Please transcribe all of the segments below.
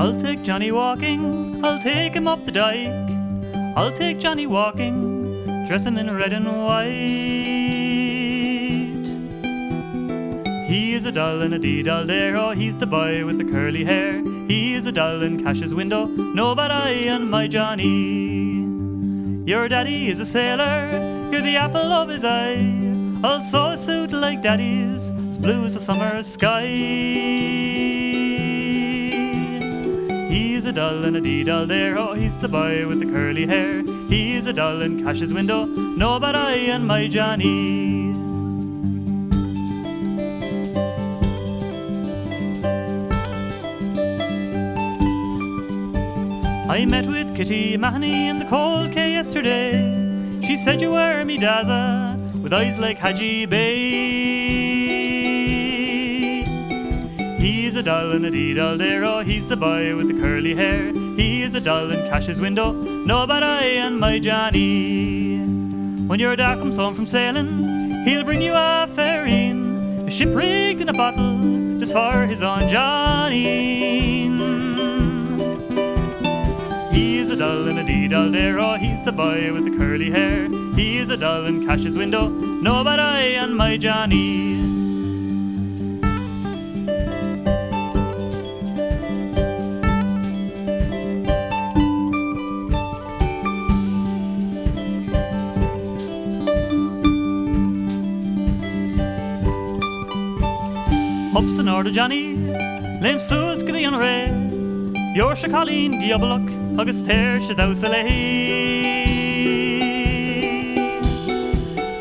I'll take Johnny walking, I'll take him up the dyke. I'll take Johnny walking, dress him in red and white. He is a doll and a dee-doll there, oh, he's the boy with the curly hair. He is a doll in Cash's window, no bad eye on my Johnny. Your daddy is a sailor, you're the apple of his eye. I'll sew a suit like daddy's, as blue as the summer sky. He's a doll and a dee-doll there, oh, he's the boy with the curly hair. He's a doll in Cash's window, no bad eye on my Johnny. I met with Kitty Mahoney in the cold quay yesterday. She said you were me Daza, with eyes like Haji Bay. He's a doll and a dee-doll there, oh, he's the boy with the curly hair. He is a doll in Cash's window, no bad eye on my Johnny. When your dad comes home from sailing, he'll bring you a faireen, a ship rigged in a bottle, just for his own Johnny. He's a doll and a dee-doll there, oh, he's the boy with the curly hair. He is a doll in Cash's window, no bad eye on my Johnny. Ups and order Johnny, lame sus giddy on ray. Your Shakalin Giobalook, August Ter Shadousaleh.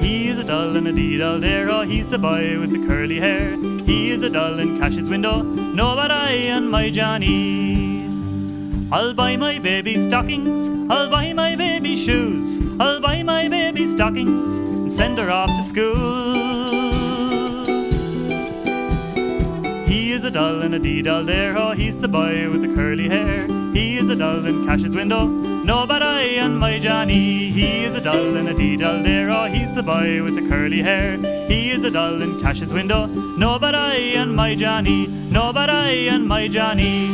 He is a doll and a dee-doll there, oh, he's the boy with the curly hair. He is a doll in Cash's window, no bad eye on my Johnny. I'll buy my baby stockings, I'll buy my baby shoes, I'll buy my baby stockings and send her off to school. He is a doll and a dee-doll there, oh, he's the boy with the curly hair. He is a doll in Cash's window, no bad eye on my Johnny. He is a doll and a dee-doll there, oh, he's the boy with the curly hair. He is a doll in Cash's window, no bad eye on my Johnny, no bad eye on my Johnny.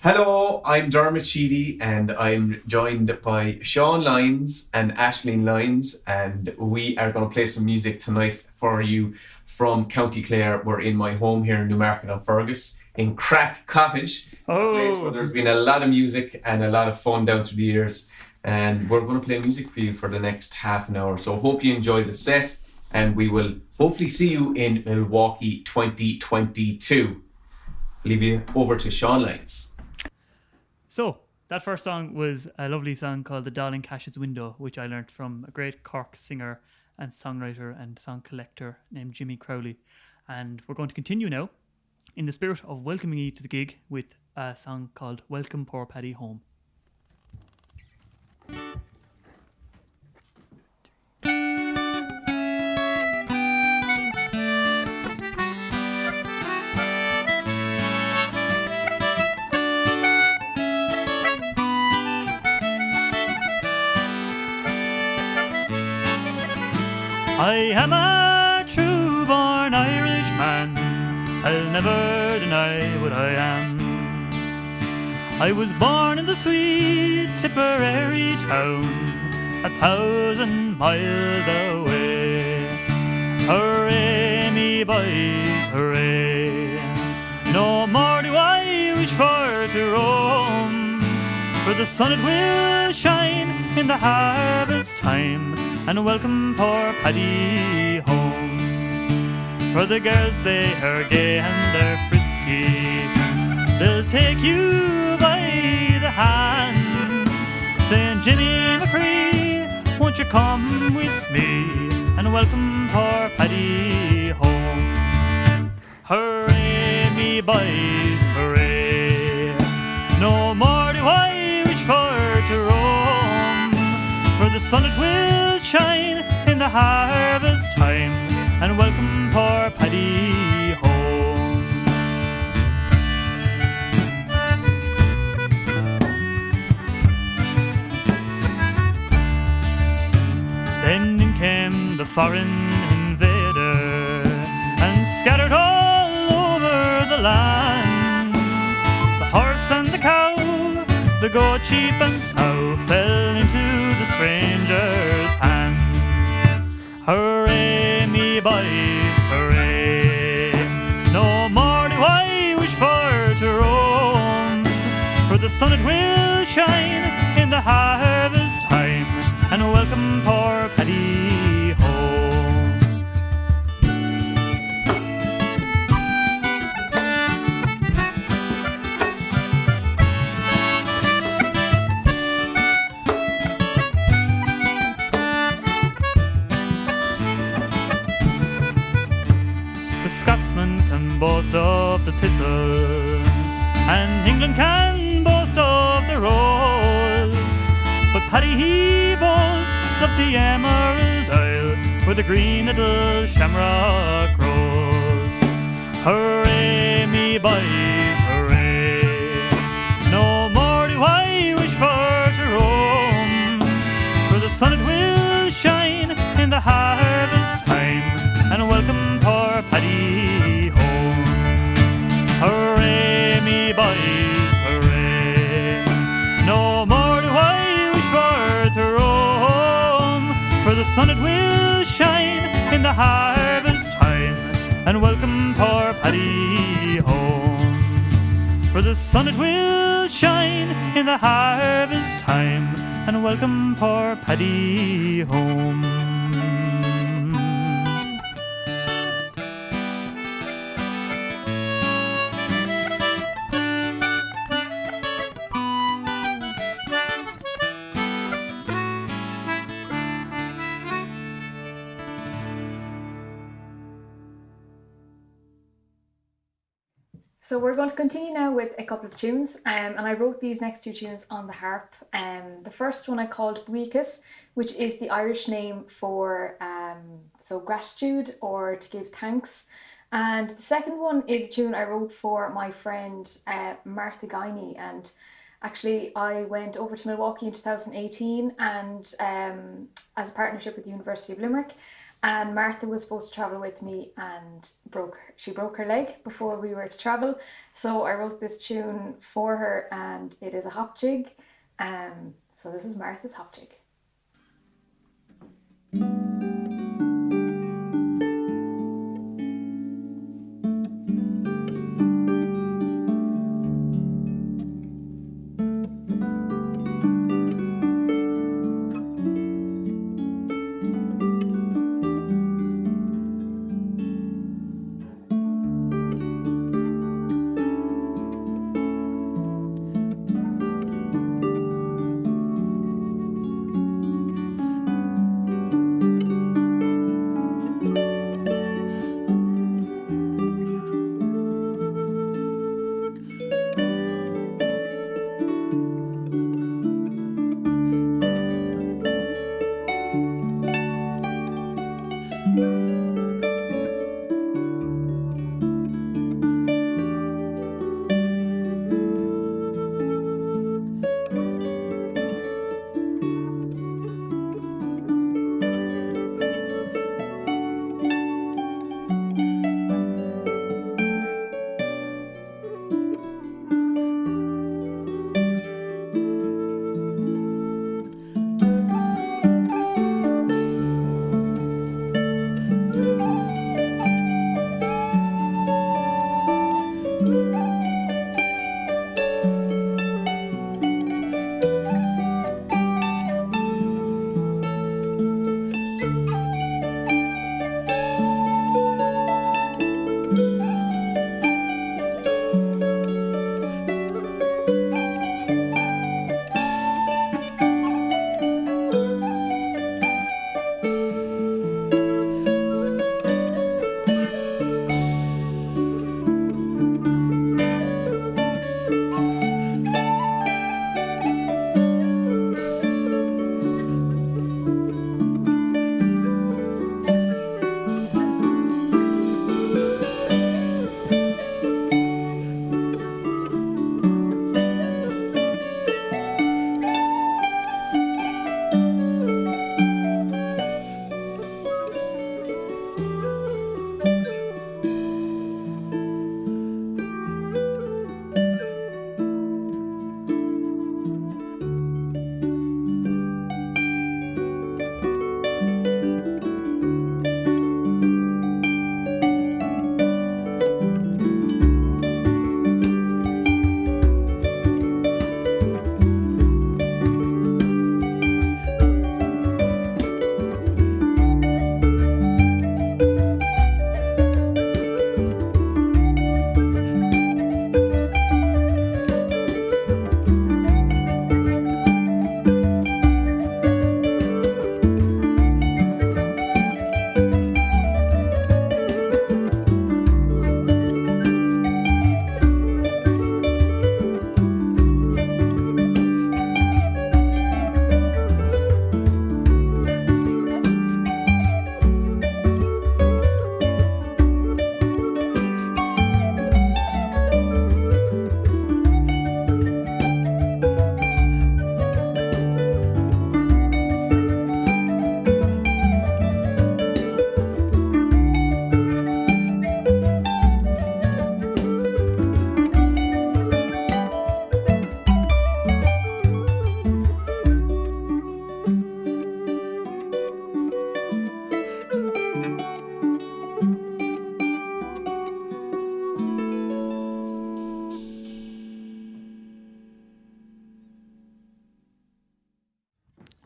Hello, I'm Dermot Sheedy and I'm joined by Sean Lyons and Aisling Lyons, and we are going to play some music tonight for you from County Clare. We're in my home here in Newmarket on Fergus in Crack Cottage, a place where there's been a lot of music and a lot of fun down through the years, and we're going to play music for you for the next half an hour. So hope you enjoy the set, and we will hopefully see you in Milwaukee 2022. Leave you over to Sean Lyons. So, that first song was a lovely song called The Doll in Cash's Window, which I learnt from a great Cork singer and songwriter and song collector named Jimmy Crowley. And we're going to continue now in the spirit of welcoming you to the gig with a song called Welcome Poor Paddy Home. I am a true-born Irishman, I'll never deny what I am. I was born in the sweet Tipperary town, 1,000 miles away. Hooray, me boys, hooray. No more do I wish for to roam, for the sun it will shine in the harvest time, and welcome poor Paddy home. For the girls they are gay and they're frisky, they'll take you by the hand, saying, Jimmy McCree, won't you come with me and welcome poor Paddy home. Hooray, me boys, hooray. No more do I wish for to roam, for the sun it will shine in the harvest time, and welcome poor Paddy home. foreign invader and scattered all over the land. The horse and the cow, the goat, sheep and sow fell into the stranger's hand. Hooray, me boys, hooray! No more do I wish for to roam, for the sun it will shine in the harvest time and welcome poor Paddy home. The Scotsman can boast of the thistle, and England can boast of the rose, but Paddy he boasts of the Emerald Isle, where the green little shamrock grows. Hooray, me boys, hooray! No more do I wish for to roam, for the sun it will shine in the harvest time and welcome poor Paddy home. Hooray, me boys, hooray! No more do I wish for to roam, for the sun it will shine in the harvest time and welcome poor Paddy home. For the sun it will shine in the harvest time and welcome poor Paddy home. So we're going to continue now with a couple of tunes, and I wrote these next two tunes on the harp. The first one I called Buicus, which is the Irish name for so gratitude or to give thanks. And the second one is a tune I wrote for my friend Martha Guiney, and actually I went over to Milwaukee in 2018 and as a partnership with the University of Limerick. And Martha was supposed to travel with me and she broke her leg before we were to travel. So I wrote this tune for her and it is a hop jig. So this is Martha's hop jig.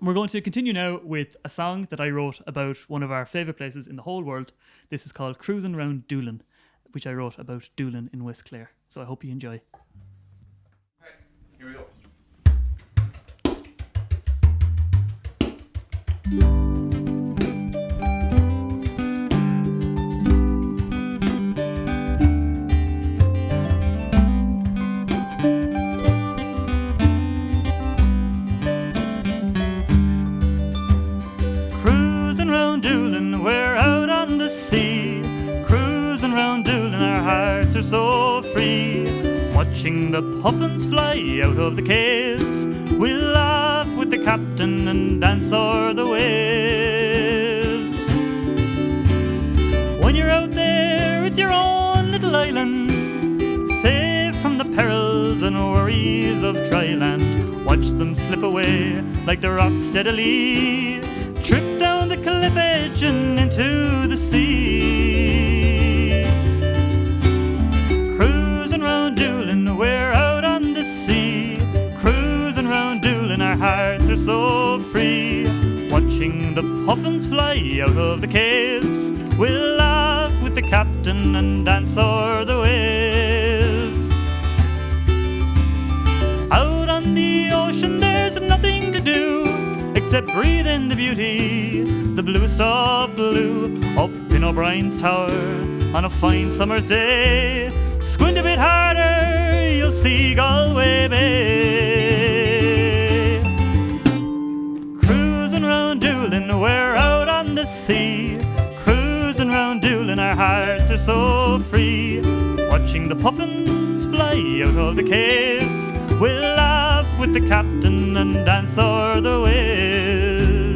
We're going to continue now with a song that I wrote about one of our favourite places in the whole world. This is called Cruising Round Dublin, which I wrote about Dublin in West Clare. So I hope you enjoy. Okay, here we go. Cruising round Dublin, we're out on the sea. Cruising round Dublin, our hearts are so free. Watching the puffins fly out of the caves, we'll laugh with the captain and dance o'er the waves. When you're out there, it's your own little island, safe from the perils and worries of dry land. Watch them slip away like the rocks steadily, trip down the cliff edge and into the sea. Cruising round Dublin, we're out on the sea. Cruising round Dublin, our hearts are so free. Watching the puffins fly out of the caves, we'll laugh with the captain and dance o'er the waves. Out on the ocean there's nothing to do except breathe in the beauty, the bluest of blue. Up in O'Brien's Tower on a fine summer's day, squint a bit harder, you'll see Galway Bay. Cruising round Dublin, we're out on the sea. Cruising round Dublin, our hearts are so free. Watching the puffins fly out of the caves, we'll laugh with the captain and dance o'er the waves.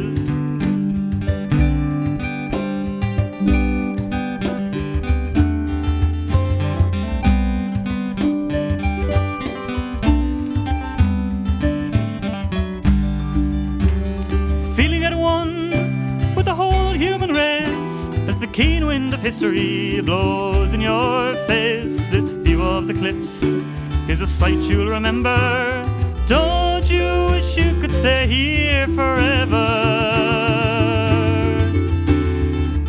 Feeling at one with the whole human race as the keen wind of history blows in your face. This view of the cliffs is a sight you'll remember. Don't you wish you could stay here forever?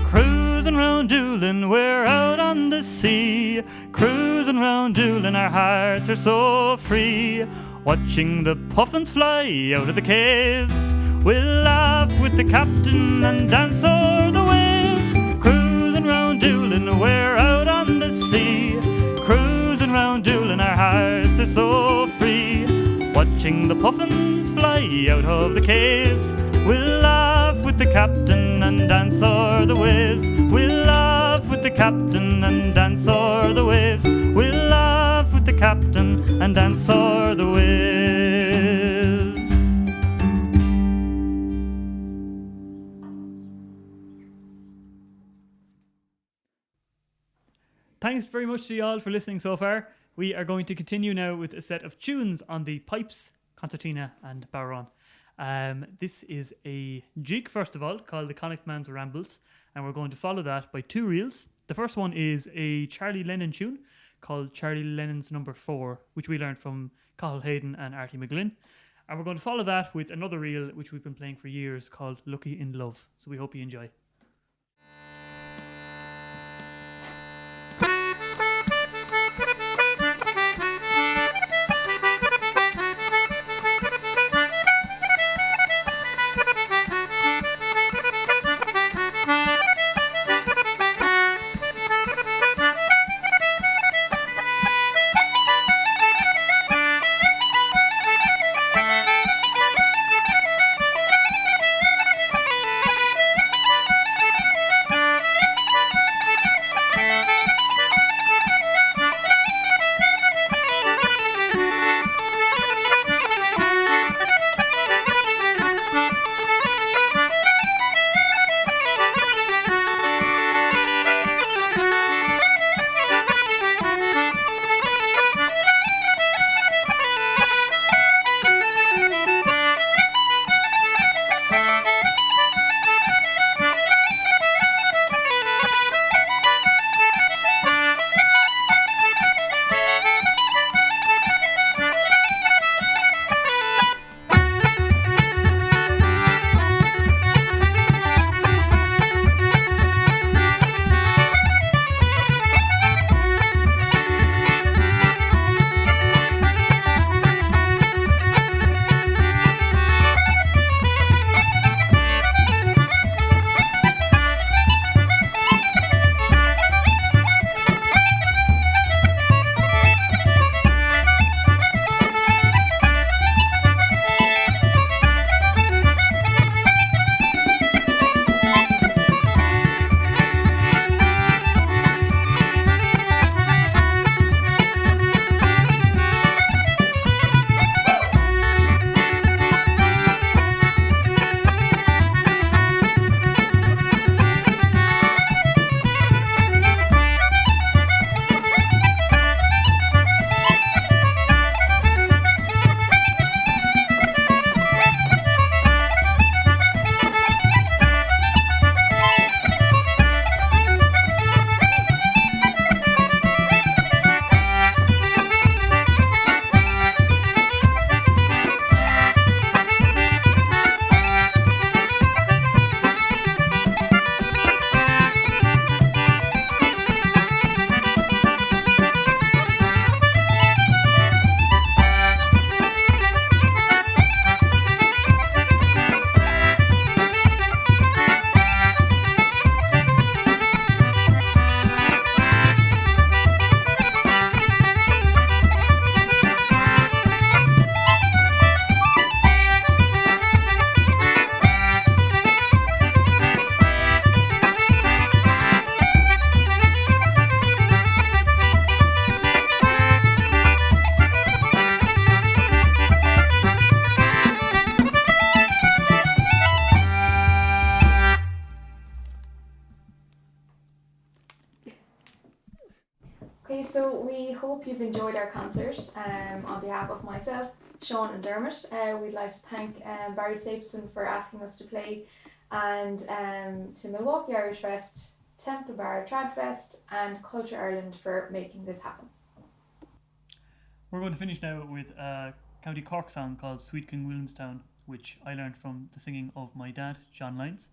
Cruising round Dublin, we're out on the sea. Cruising round Dublin, our hearts are so free. Watching the puffins fly out of the caves, we'll laugh with the captain and dance o'er the waves. Cruising round Dublin, we're out on the sea. Cruising round Dublin, our hearts are so free. Watching the puffins fly out of the caves, we'll laugh with the captain and dance o'er the waves. We'll laugh with the captain and dance o'er the waves. We'll laugh with the captain and dance o'er the waves. Thanks very much to you all for listening so far. We are going to continue now with a set of tunes on the pipes, concertina and bodhrán. This is a jig, first of all, called the Conic Man's Rambles, and we're going to follow that by two reels. The first one is a Charlie Lennon tune called Charlie Lennon's Number 4, which we learned from Cathal Hayden and Artie McGlynn. And we're going to follow that with another reel, which we've been playing for years, called Lucky in Love. So we hope you enjoy. Okay, so we hope you've enjoyed our concert. On behalf of myself, Sean and Dermot, we'd like to thank Barry Stapleton for asking us to play, and to Milwaukee Irish Fest, Temple Bar, TradFest and Culture Ireland for making this happen. We're going to finish now with a County Cork song called Sweet King Williamstown, which I learned from the singing of my dad, John Lyons.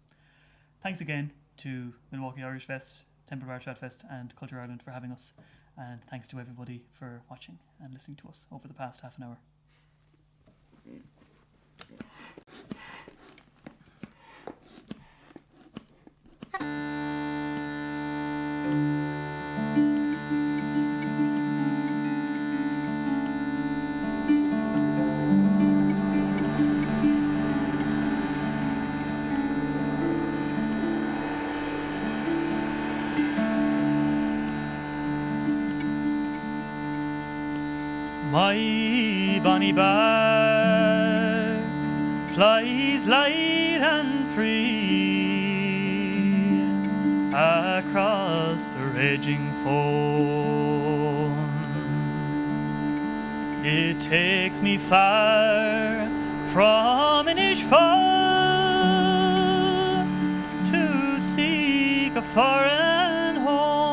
Thanks again to Milwaukee Irish Fest, Temple Bar, TradFest and Culture Ireland for having us, and thanks to everybody for watching and listening to us over the past half an hour. My bonny bark flies light and free across the raging foam. It takes me far from Inish to seek a foreign home.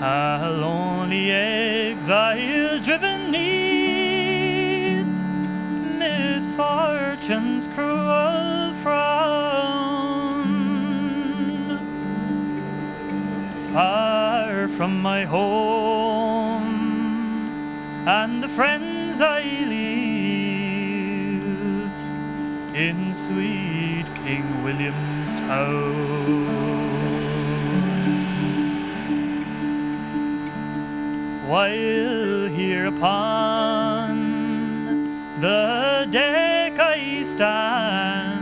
A lonely exile driven neath misfortune's cruel frown. Far from my home and the friends I leave in sweet King William's town. While here upon the deck I stand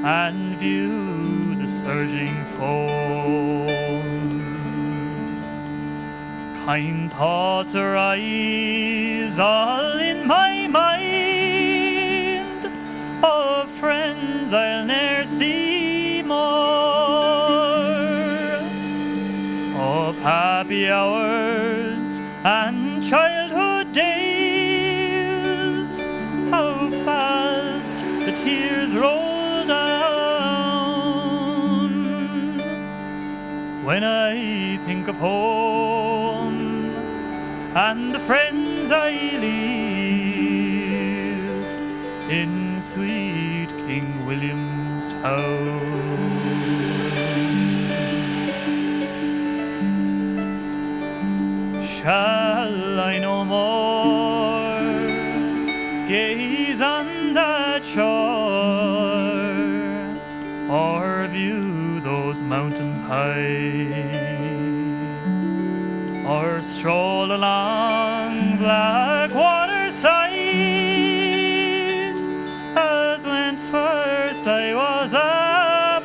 and view the surging foam, kind thoughts arise all in my mind of friends I'll ne'er see more, of happy hours and childhood days, how fast the tears roll down when I think of home and the friends I leave in sweet King William's town. Shall I no more gaze on that shore, or view those mountains high, or stroll along Blackwater side, as when first I was a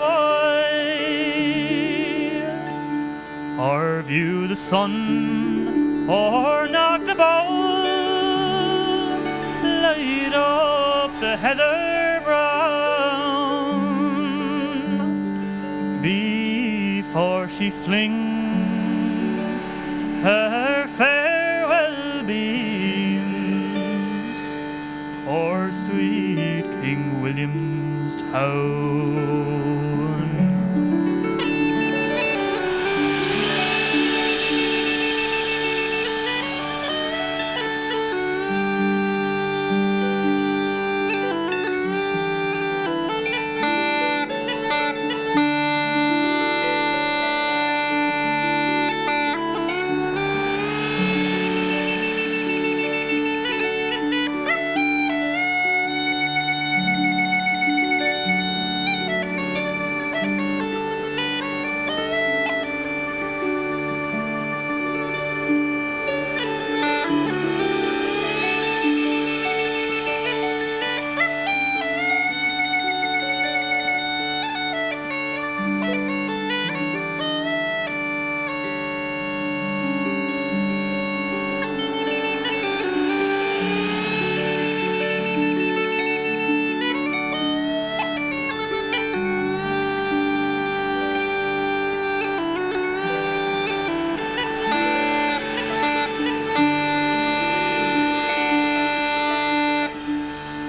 boy, or view the sun or knock the bowl, light up the heather brown, before she flings her farewell beams o'er sweet King William's town.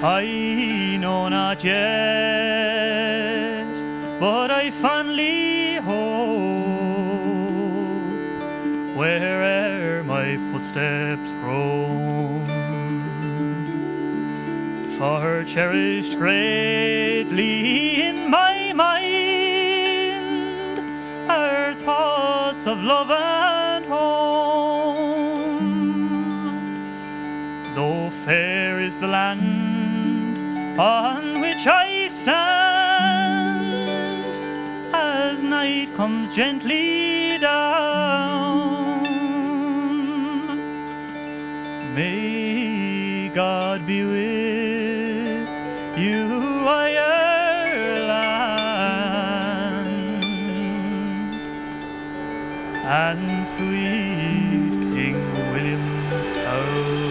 I know not yet, but I fondly hope where'er my footsteps roam, for cherished greatly in my mind are thoughts of love and home. Though fair is the land on which I stand, as night comes gently down, may God be with you, Ireland, and sweet King William's Town.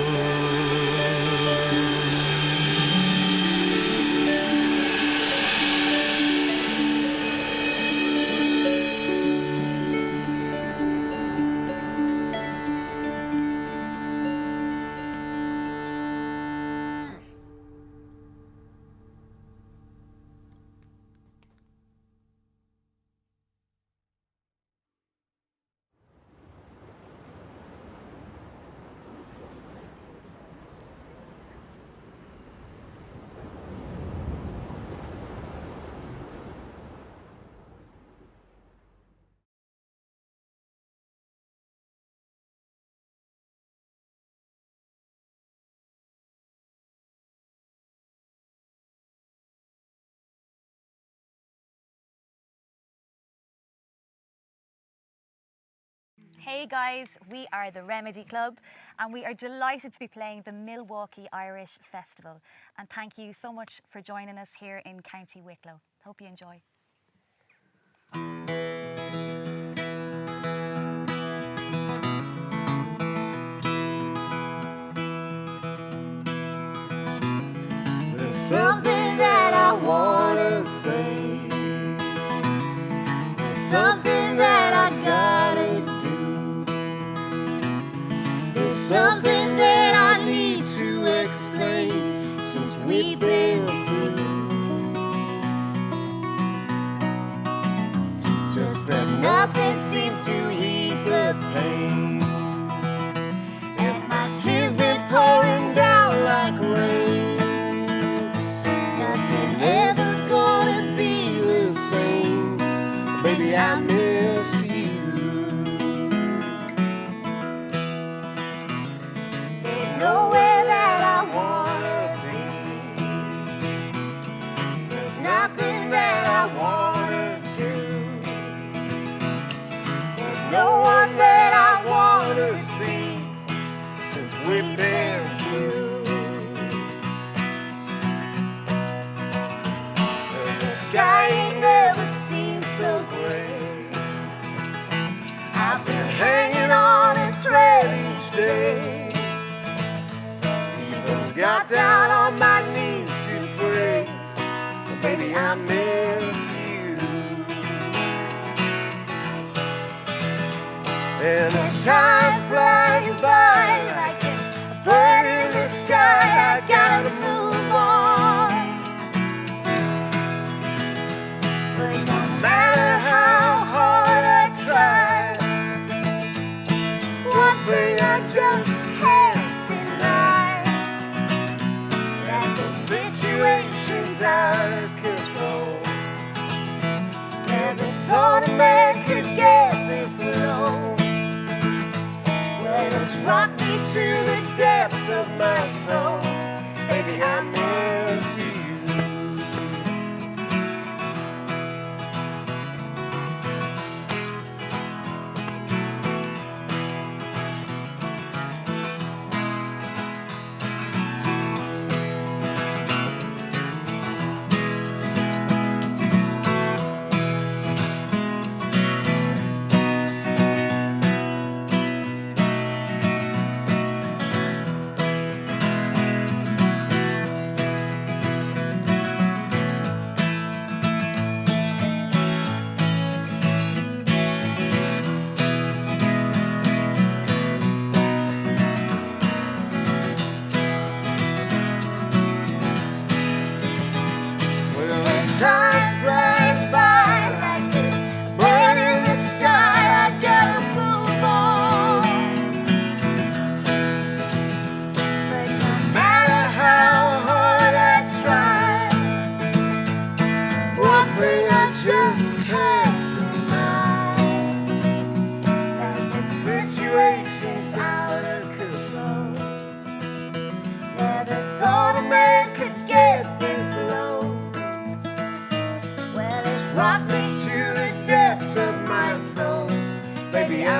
Hey guys, we are the Remedy Club and we are delighted to be playing the Milwaukee Irish Festival. And thank you so much for joining us here in County Wicklow. Hope you enjoy. There's something that I want to say. There's something that I gotta do. There's something that I need to explain since we've been through. Just that nothing seems to ease the pain, and my tears been pouring down like rain. Nothing ever gonna be the same. Baby, I miss you. There's nowhere that I wanna be. There's nothing that I wanna do. There's no one that I wanna see since we've been through. And the sky ain't never seemed so gray. I've been hanging on a thread each day. Even got down on my knees to pray. But baby, I miss you. And as time flies by like a bird in the sky, I gotta move on. But no matter how hard I try, one thing I just can't deny, that the situation's out of control. Never thought a man could get this low. Well, it's rock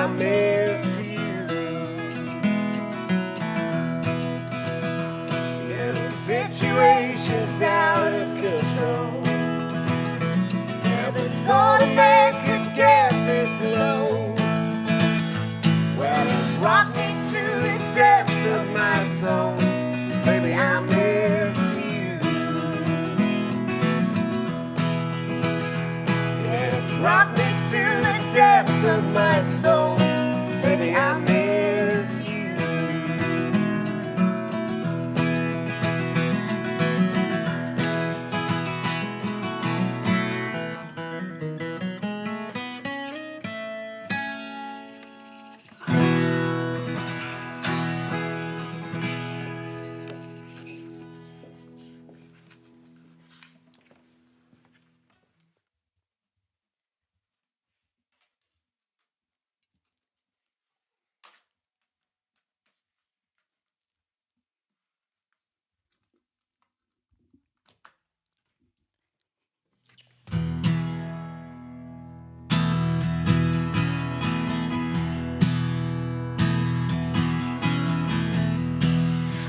I miss you. Yeah, the situation's out of control. Never thought a man could get this low. Well, it's rocked me to the depths of my soul. Baby, I miss you. Yeah, it's rocked me to the depths of my soul. Baby, I miss you.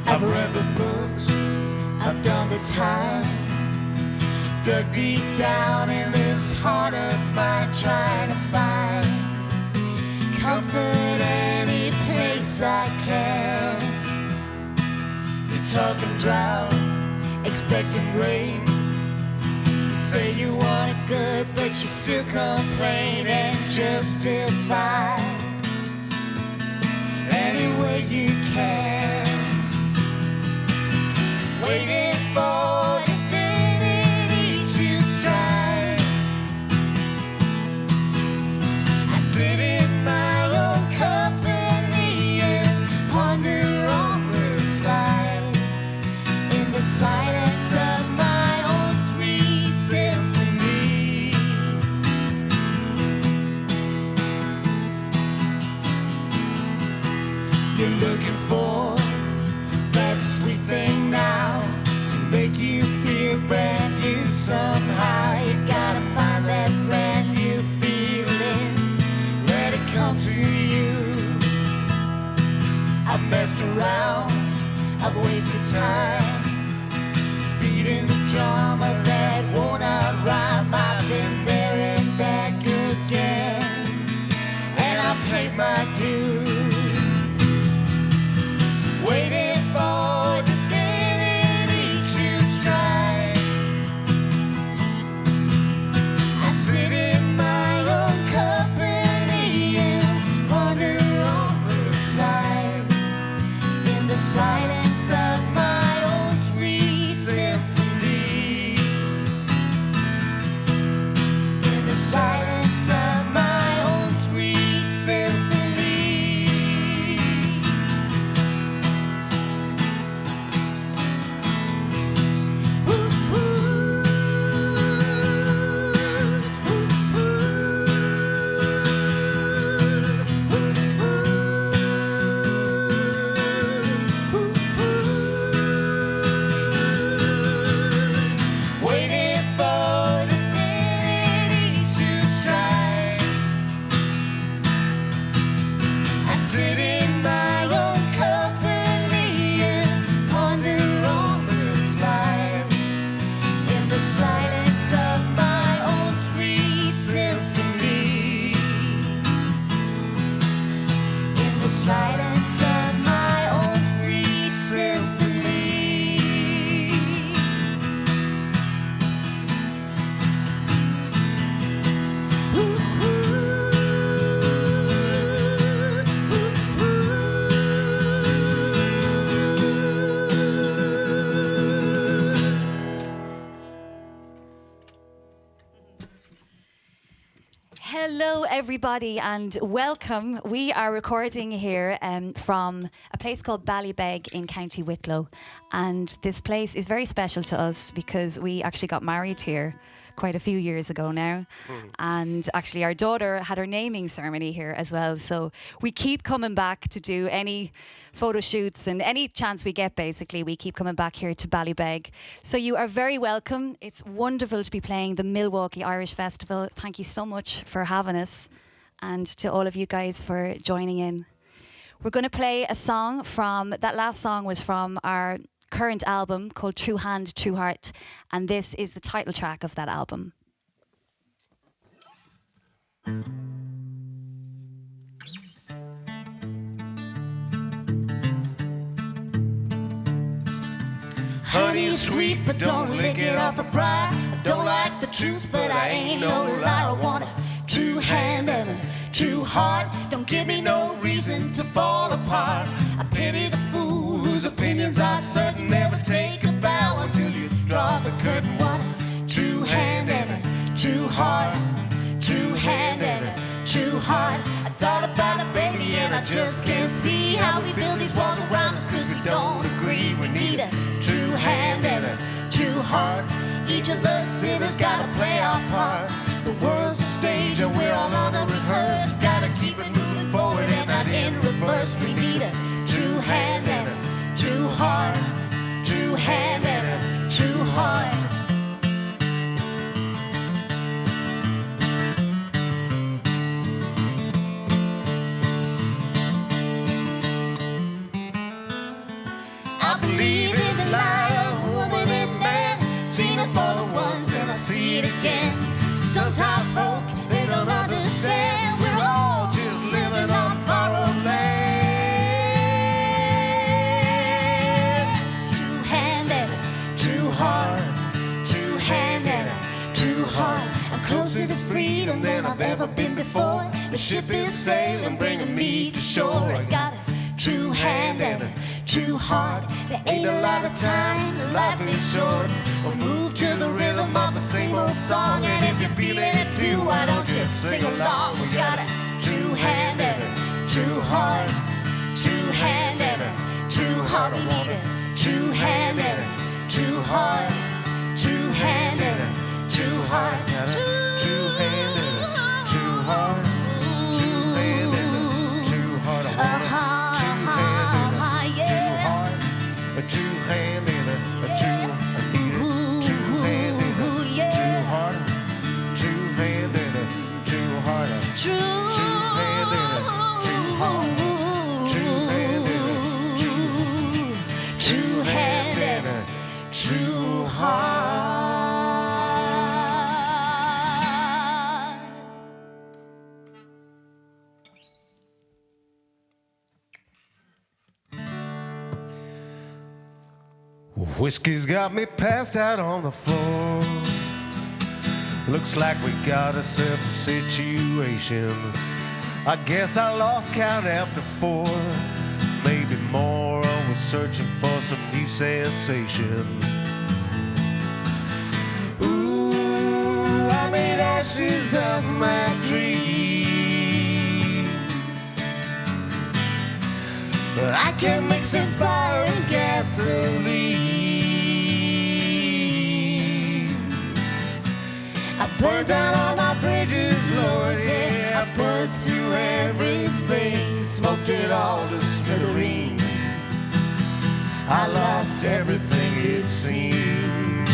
I've read the books, I've done the time, dug deep down in this heart of mine, trying to find comfort any place I can. You're talking drought, expecting rain. You say you want it good, but you still complain and justify any way you can. Waiting for infinity to strike. I sit in my own company and ponder on this life in the silence of my own sweet symphony. You're looking for that sweet thing now to make you feel brand new somehow. You gotta find that brand new feeling, let it come to you. I've messed around, I've wasted time, beating the drama that won't outrhyme. I've been there and back again, and I paid my dues. Waiting for infinity to strike. I sit in my own company and ponder on this life in the silence of my own sweet symphony. In the silence of my own sweet symphony. Waiting for infinity to strike. I sit in my own company and ponder on this life in the silence of my own sweet symphony. In the silence of my own sweet symphony. Hello, everybody, and welcome. We are recording here from a place called Ballybeg in County Wicklow. And this place is very special to us because we actually got married here quite a few years ago now. And actually our daughter had her naming ceremony here as well. So we keep coming back to do any photo shoots and any chance we get, basically, we keep coming back here to Ballybeg. So you are very welcome. It's wonderful to be playing the Milwaukee Irish Festival. Thank you so much for having us. and to all of you guys for joining in. We're going to play a song from, that last song was from our current album called True Hand, True Heart, and this is the title track of that album. Honey is sweet, but don't lick it off a pride. I don't like the truth, but I ain't no liar. I want a true hand and a true heart. Don't give me no reason to fall apart. I pity the fool whose opinions are certain. Never take a bow until you draw the curtain. Want a true hand and a true heart. True hand and a true heart. I thought about it, baby, and I just can't see how we build these walls around us, 'cause we don't agree. We need a true hand and a true heart. Each of us sinners gotta play our part. The world's a stage and we're all on a rehearse. Gotta keep it moving forward and not in reverse. We need a true hand and a true heart. True hand and a true heart. I believe in the light of woman and man. Seen it more than once and I see it again. Sometimes folk, they don't understand. We're all just living on borrowed land. True hand and a true heart. True hand and a true heart. I'm closer to freedom than I've ever been before. The ship is sailing, bringing me to shore. I got a true hand and a true heart. There ain't a lot of time, life is short. We'll move to the rhythm of the same old song. And if you're feeling it too, why don't you sing along? We got a true hand and a true heart. True hand and a true heart. We need a true hand and a true heart. True hand and a true heart. True hand and a true heart. True hand and a true heart. A true hand and a true, I need a true hand and a true heart. True hand and a true heart. True hand and a true heart. True hand and a true hand and a true heart. Whiskey's got me passed out on the floor. Looks like we got ourselves a situation. I guess I lost count after 4, maybe more. I was searching for some new sensation. Ooh, I made ashes of my dreams, but I can't mix in fire and gasoline. I burned down all my bridges, Lord, yeah. I burned through everything, smoked it all to smithereens. I lost everything, it seems,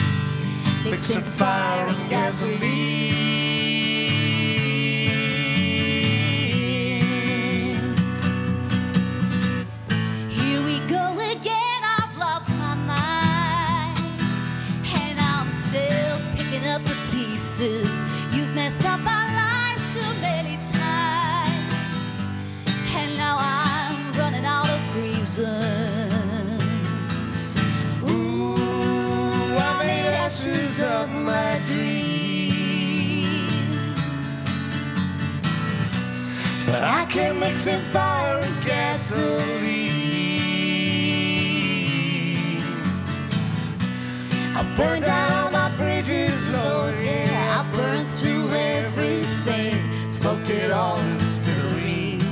mixing fire and gasoline. Here we go again, I've lost my mind, and I'm still picking up the pieces. You've messed up our lives too many times, and now I'm running out of reasons. Ooh, I made ashes of my dreams, but I can't mix in fire and gasoline. I burned down all my bridges, Lord, yeah. I burned through everything, smoked it all to smithereens.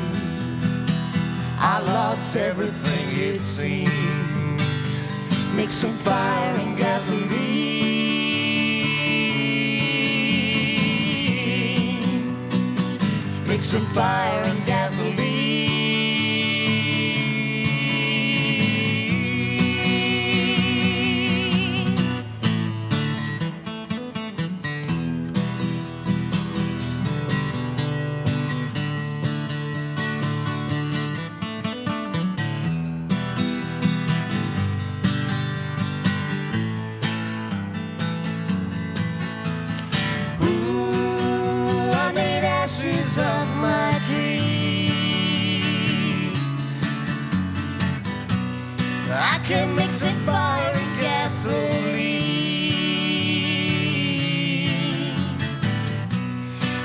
I lost everything, it seems, mixing fire and gasoline. Mixing fire and gasoline. working, mixing fire and gasoline.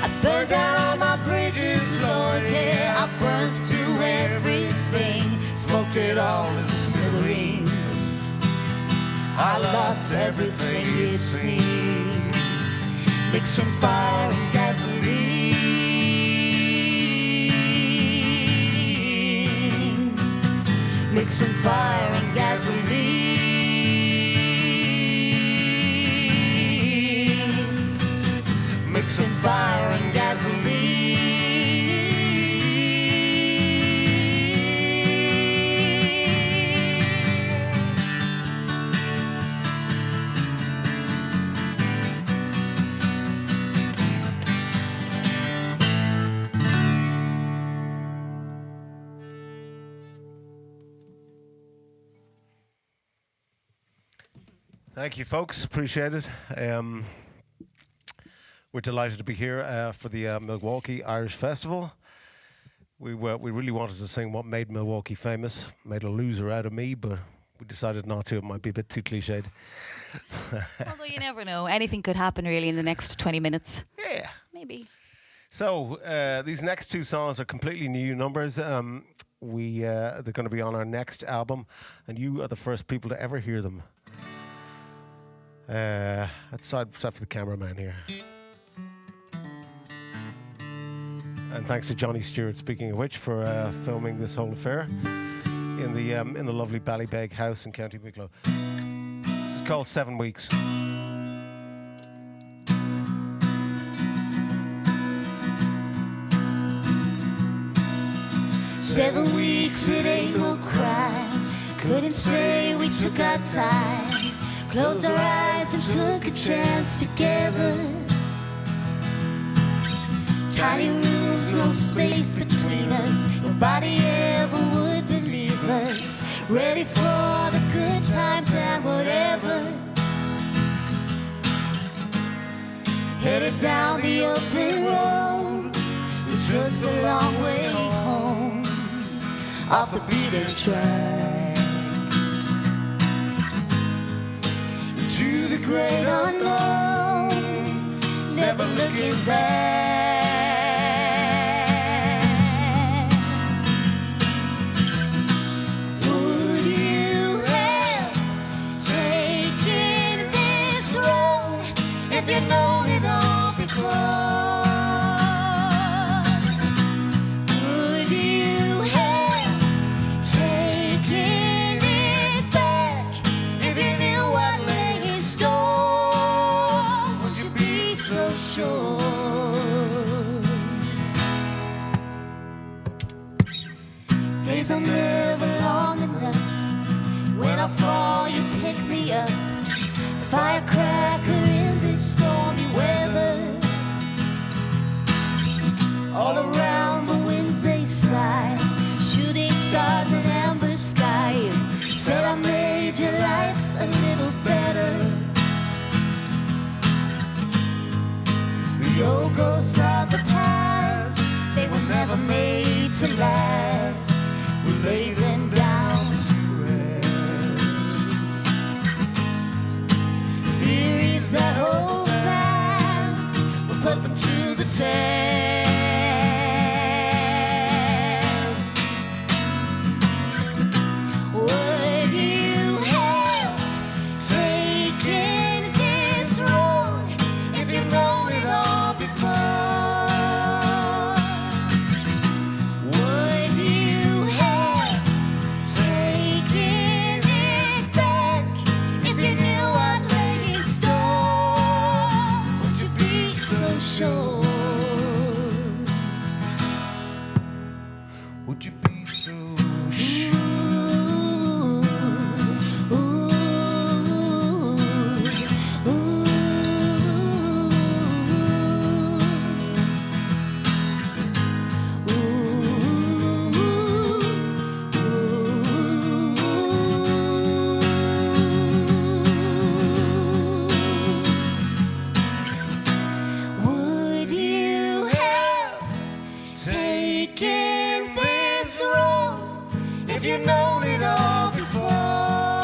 I burned down all my bridges, Lord, yeah. I burned through everything, smoked it all to smithereens. I lost everything, it seems, mixing fire and gasoline, mixing fire and gasoline, mixing fire and gasoline. Thank you, folks. Appreciate it. We're delighted to be here for the Milwaukee Irish Festival. We really wanted to sing what made Milwaukee famous. Made a loser out of me, but we decided not to. It might be a bit too cliched. Although you never know. Anything could happen really in the next 20 minutes. Yeah. Maybe. So these next two songs are completely new numbers. They're going to be on our next album, and you are the first people to ever hear them. Aside for the cameraman here. And thanks to Johnny Stewart, speaking of which, for filming this whole affair in the lovely Ballybeg house in County Wicklow. This is called 7 Weeks. 7 weeks, it ain't no crime. Couldn't say we took our time. Closed our eyes and took a chance together. Tiny rooms, no space between us. Nobody ever would believe us. Ready for the good times and whatever. Headed down the open road. We took the long way home, off the beaten track. To the great unknown, never looking back. Would you have taken this road if you'd known it all before? Would you have taken it back if you knew what lay in store? Would you be so sure? Days are never long enough. When I fall, you pick me up. Firecracker in this stormy weather. All around the winds they sigh. Shooting stars in amber sky. You said I made your life a little better. The old ghosts of the past, they were never made to last. We lay them down to rest. Theories that hold fast, we'll put them to the test. Would you have taken this road if you'd known it all before? Would you have taken it back if you knew what lay in store? Would you be so sure? Would you be so sure? Would you have taken this road if you'd known it all before?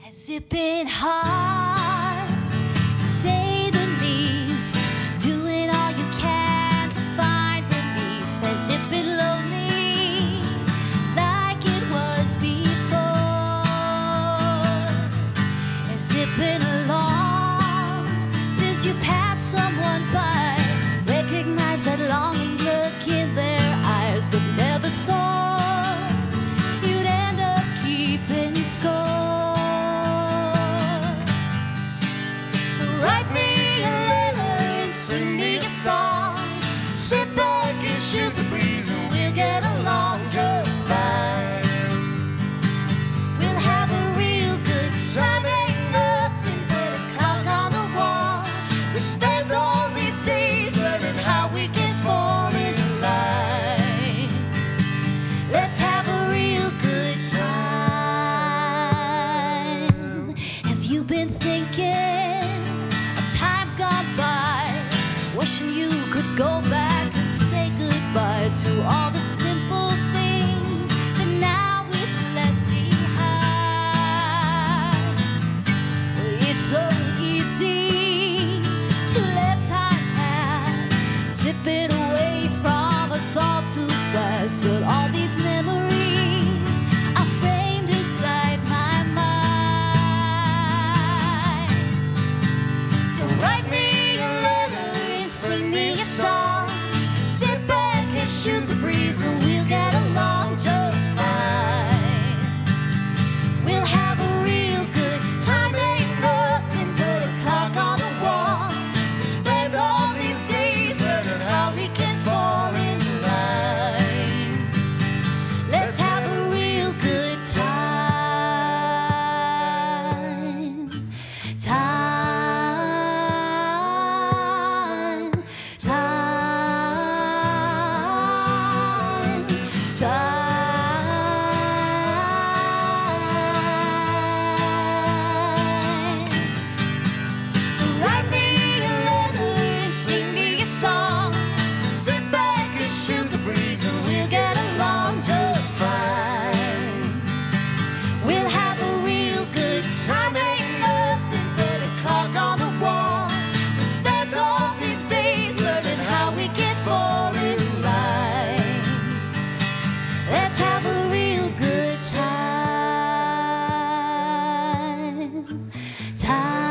Has it been hard, to say the least? Doing all you can to find relief. Has it been lonely, like it was before? Has it been long since you passed someone by? Recognize that longing look in their eyes, but never thought you'd end up keeping score. So write me a letter and sing me a song. Sit back and shoot the breeze and we'll get along just fine. We'll have a real good time, ain't nothing but a clock on the wall. We spent all these days learning how we can fall into line. Let's have a real good time. Have you been thinking of times gone by, wishing you could go back and say goodbye to all the simple things that now we've left behind? It's so easy to let time pass, slipping away from us all too fast. But all these memories are framed inside my mind. So write me a letter and sing me a song. Sit back and shoot the breeze and we'll get along just fine. We'll have a real good time, ain't nothing but a clock on the wall. We spent all these days learning how we can fall into line. Let's have a real good time. Time. Time. Time. So write me a letter and sing me a song. Sit back and shoot the breeze and we'll get along just fine. We'll have a real good time, ain't nothing but a clock on the wall. We spent all these days learning how we can fall in line. Let's have a real good time. Time.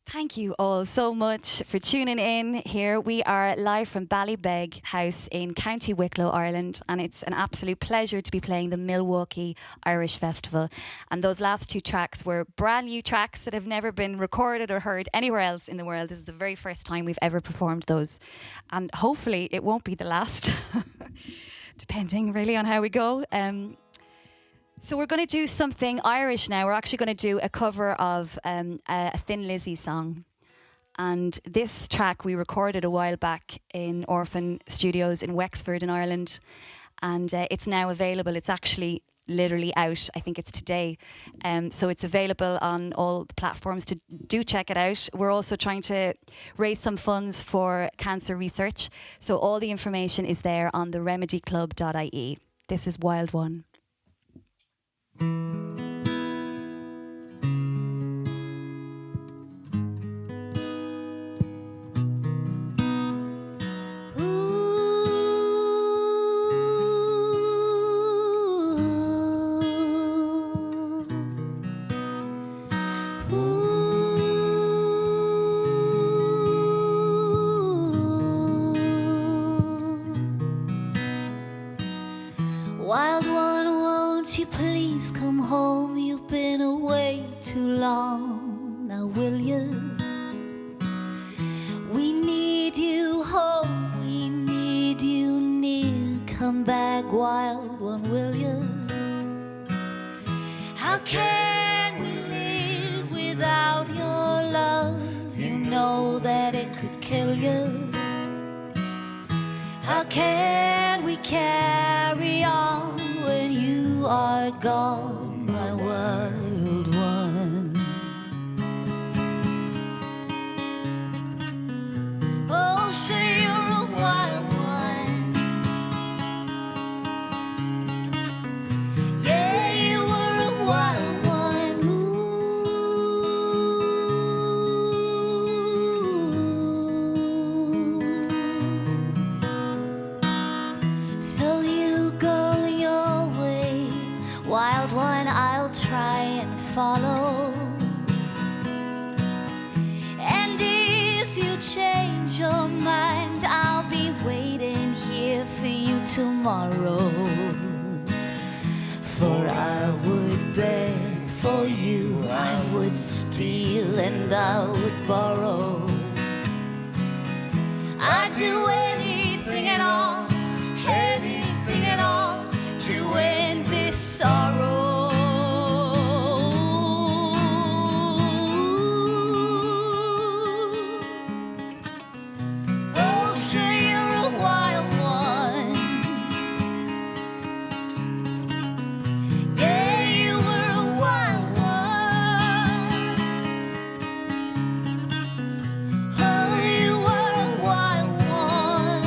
Thank you all so much for tuning in here. We are live from Ballybeg House in County Wicklow, Ireland, and it's an absolute pleasure to be playing the Milwaukee Irish Festival. And those last two tracks were brand new tracks that have never been recorded or heard anywhere else in the world. This is the very first time we've ever performed those. And hopefully it won't be the last, depending really on how we go. So we're going to do something Irish now. We're actually going to do a cover of a Thin Lizzy song. And this track we recorded a while back in Orphan Studios in Wexford in Ireland. And it's now available. It's actually literally out. I think it's today. So it's available on all the platforms to do check it out. We're also trying to raise some funds for cancer research. So all the information is there on the remedyclub.ie. This is Wild One. Wild one, won't you please come home? You've been away too long. Now will you? We need you home. We need you near. Come back, wild one, will you? How can we live without your love? You know that it could kill you. How can we carry on when you are gone, my wild one? wild one, I'll try and follow. And if you change your mind, I'll be waiting here for you tomorrow. For I would beg for you, I would steal and I would borrow. I'd do anything at all to end this sorrow. Oh, sure, you're a wild one. Yeah, you were a wild one. Oh, you were a wild one.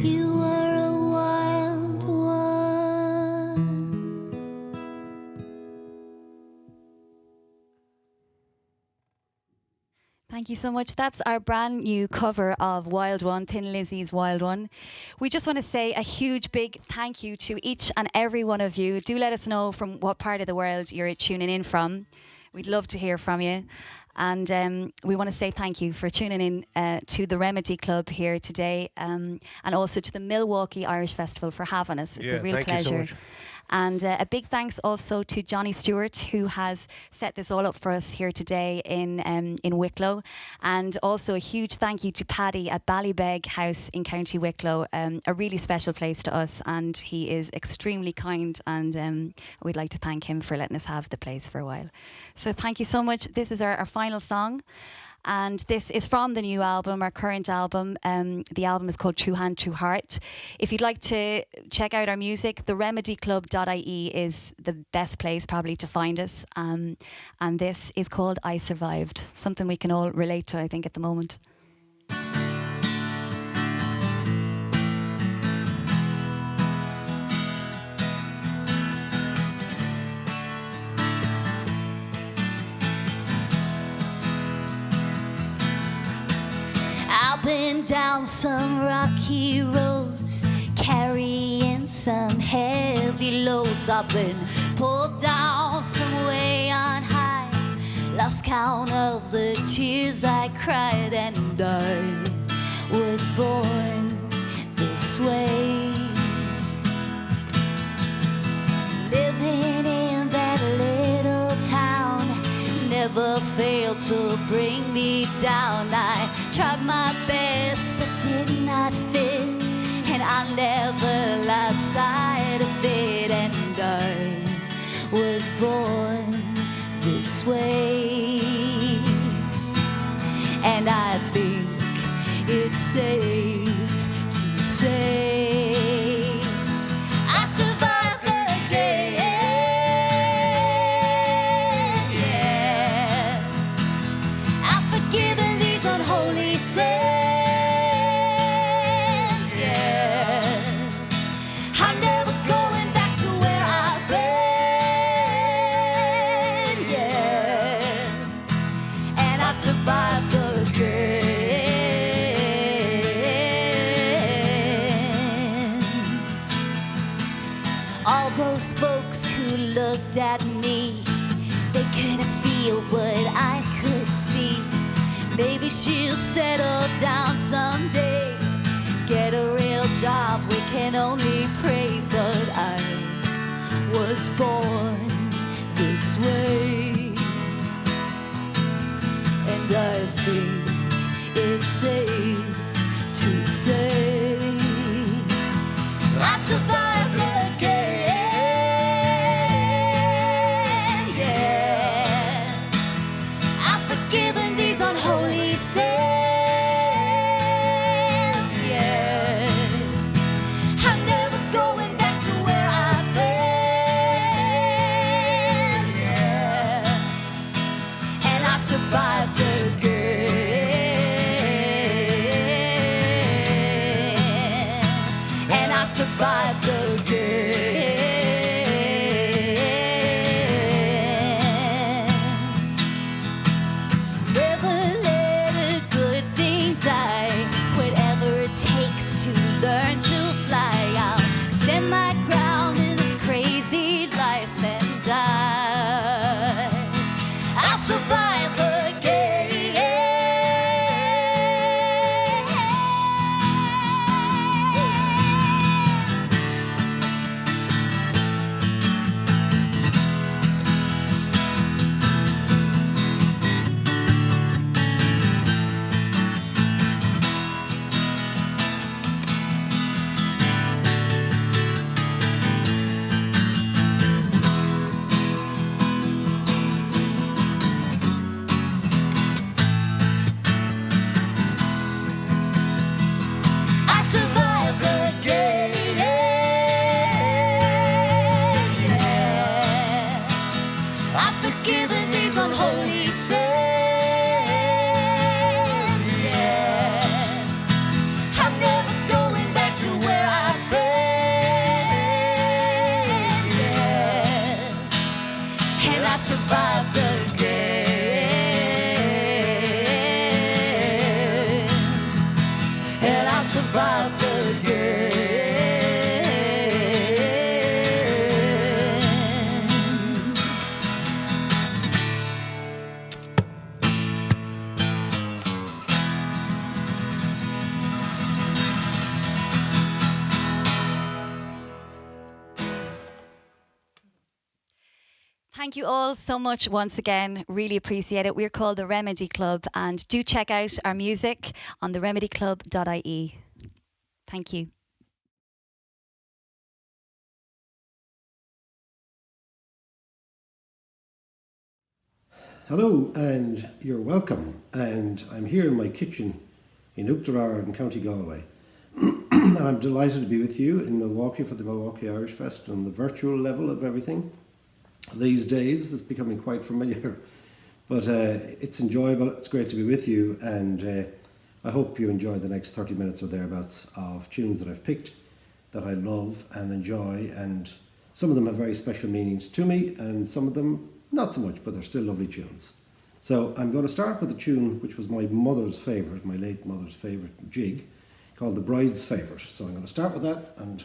You were a wild one. Thank you so much. That's our brand new cover of Wild One, Thin Lizzy's Wild One. We just want to say a huge big thank you to each and every one of you. Do let us know from what part of the world you're tuning in from. We'd love to hear from you. And we want to say thank you for tuning in to the Remedy Club here today, and also to the Milwaukee Irish Festival for having us. It's a real thank you so pleasure. much. And a big thanks also to Johnny Stewart, who has set this all up for us here today in Wicklow. And also a huge thank you to Paddy at Ballybeg House in County Wicklow, a really special place to us. And he is extremely kind, and we'd like to thank him for letting us have the place for a while. So thank you so much. This is our final song. And this is from the new album, our current album. The album is called True Hand, True Heart. If you'd like to check out our music, theremedyclub.ie is the best place probably to find us. And this is called I Survived, something we can all relate to, I think, at the moment. I've been down some rocky roads, carrying some heavy loads. I've been pulled down from way on high, lost count of the tears I cried, and I was born this way. Living in that little town never failed to bring me down. I tried my best but did not fit, and I never lost sight of it, and I was born this way. And I think it's safe to say I survived again. Yeah, I've forgiven these unholy sins. Yeah, I'm never going back to where I've been. Yeah, and I survived again. All those folks who looked at me, they couldn't feel what I could see. Maybe she'll settle down someday, get a real job, we can only pray. But I was born this way, and I think it's safe to say I survived again. Yeah, I've forgiven these unholy sins. Yeah, I'm never going back to where I've been. Yeah, survive the game. I survived the game. I've forgiven these unholy sins. Yeah. I'm never going back to where I've been. Yeah. And I survived the game. And I survived the game. Thank you all so much once again. Really appreciate it. We're called the Remedy Club, and do check out our music on theremedyclub.ie. Thank you. Hello and you're welcome. And I'm here in my kitchen in Uachtarara in County Galway. And I'm delighted to be with you in Milwaukee for the Milwaukee Irish Fest on the virtual level of everything. These days it's becoming quite familiar, but it's enjoyable. It's great to be with you, and I hope you enjoy the next 30 minutes or thereabouts of tunes that I've picked that I love and enjoy, and some of them have very special meanings to me and some of them not so much, but they're still lovely tunes. So I'm going to start with a tune which was my mother's favourite, my late mother's favourite jig, called The Bride's Favourite. So I'm going to start with that and...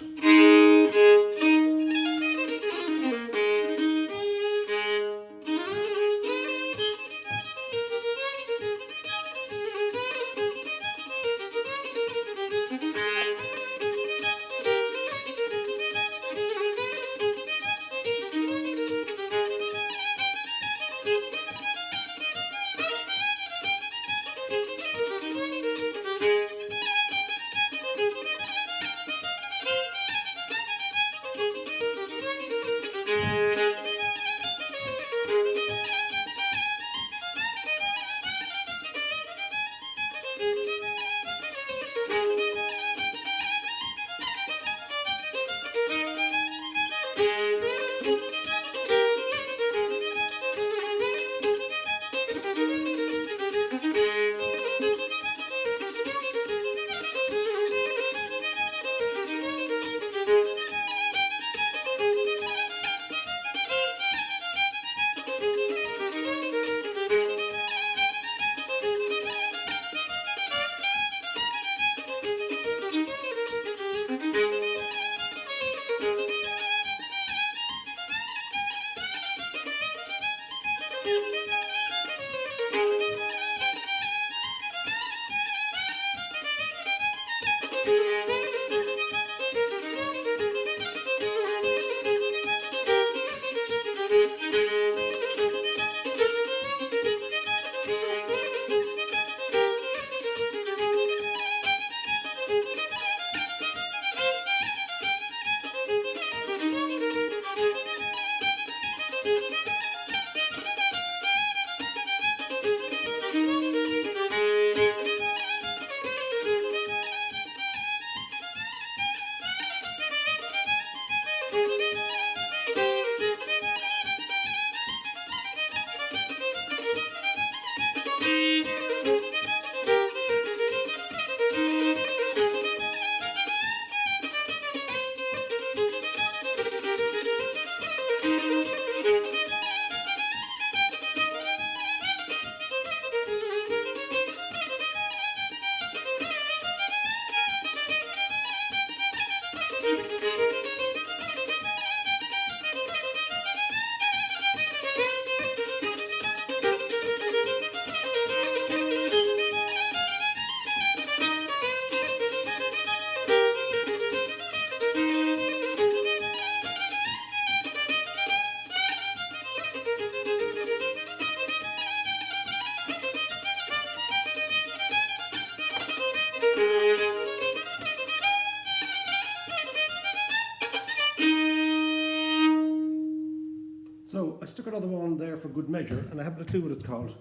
good measure, and I haven't a clue what it's called.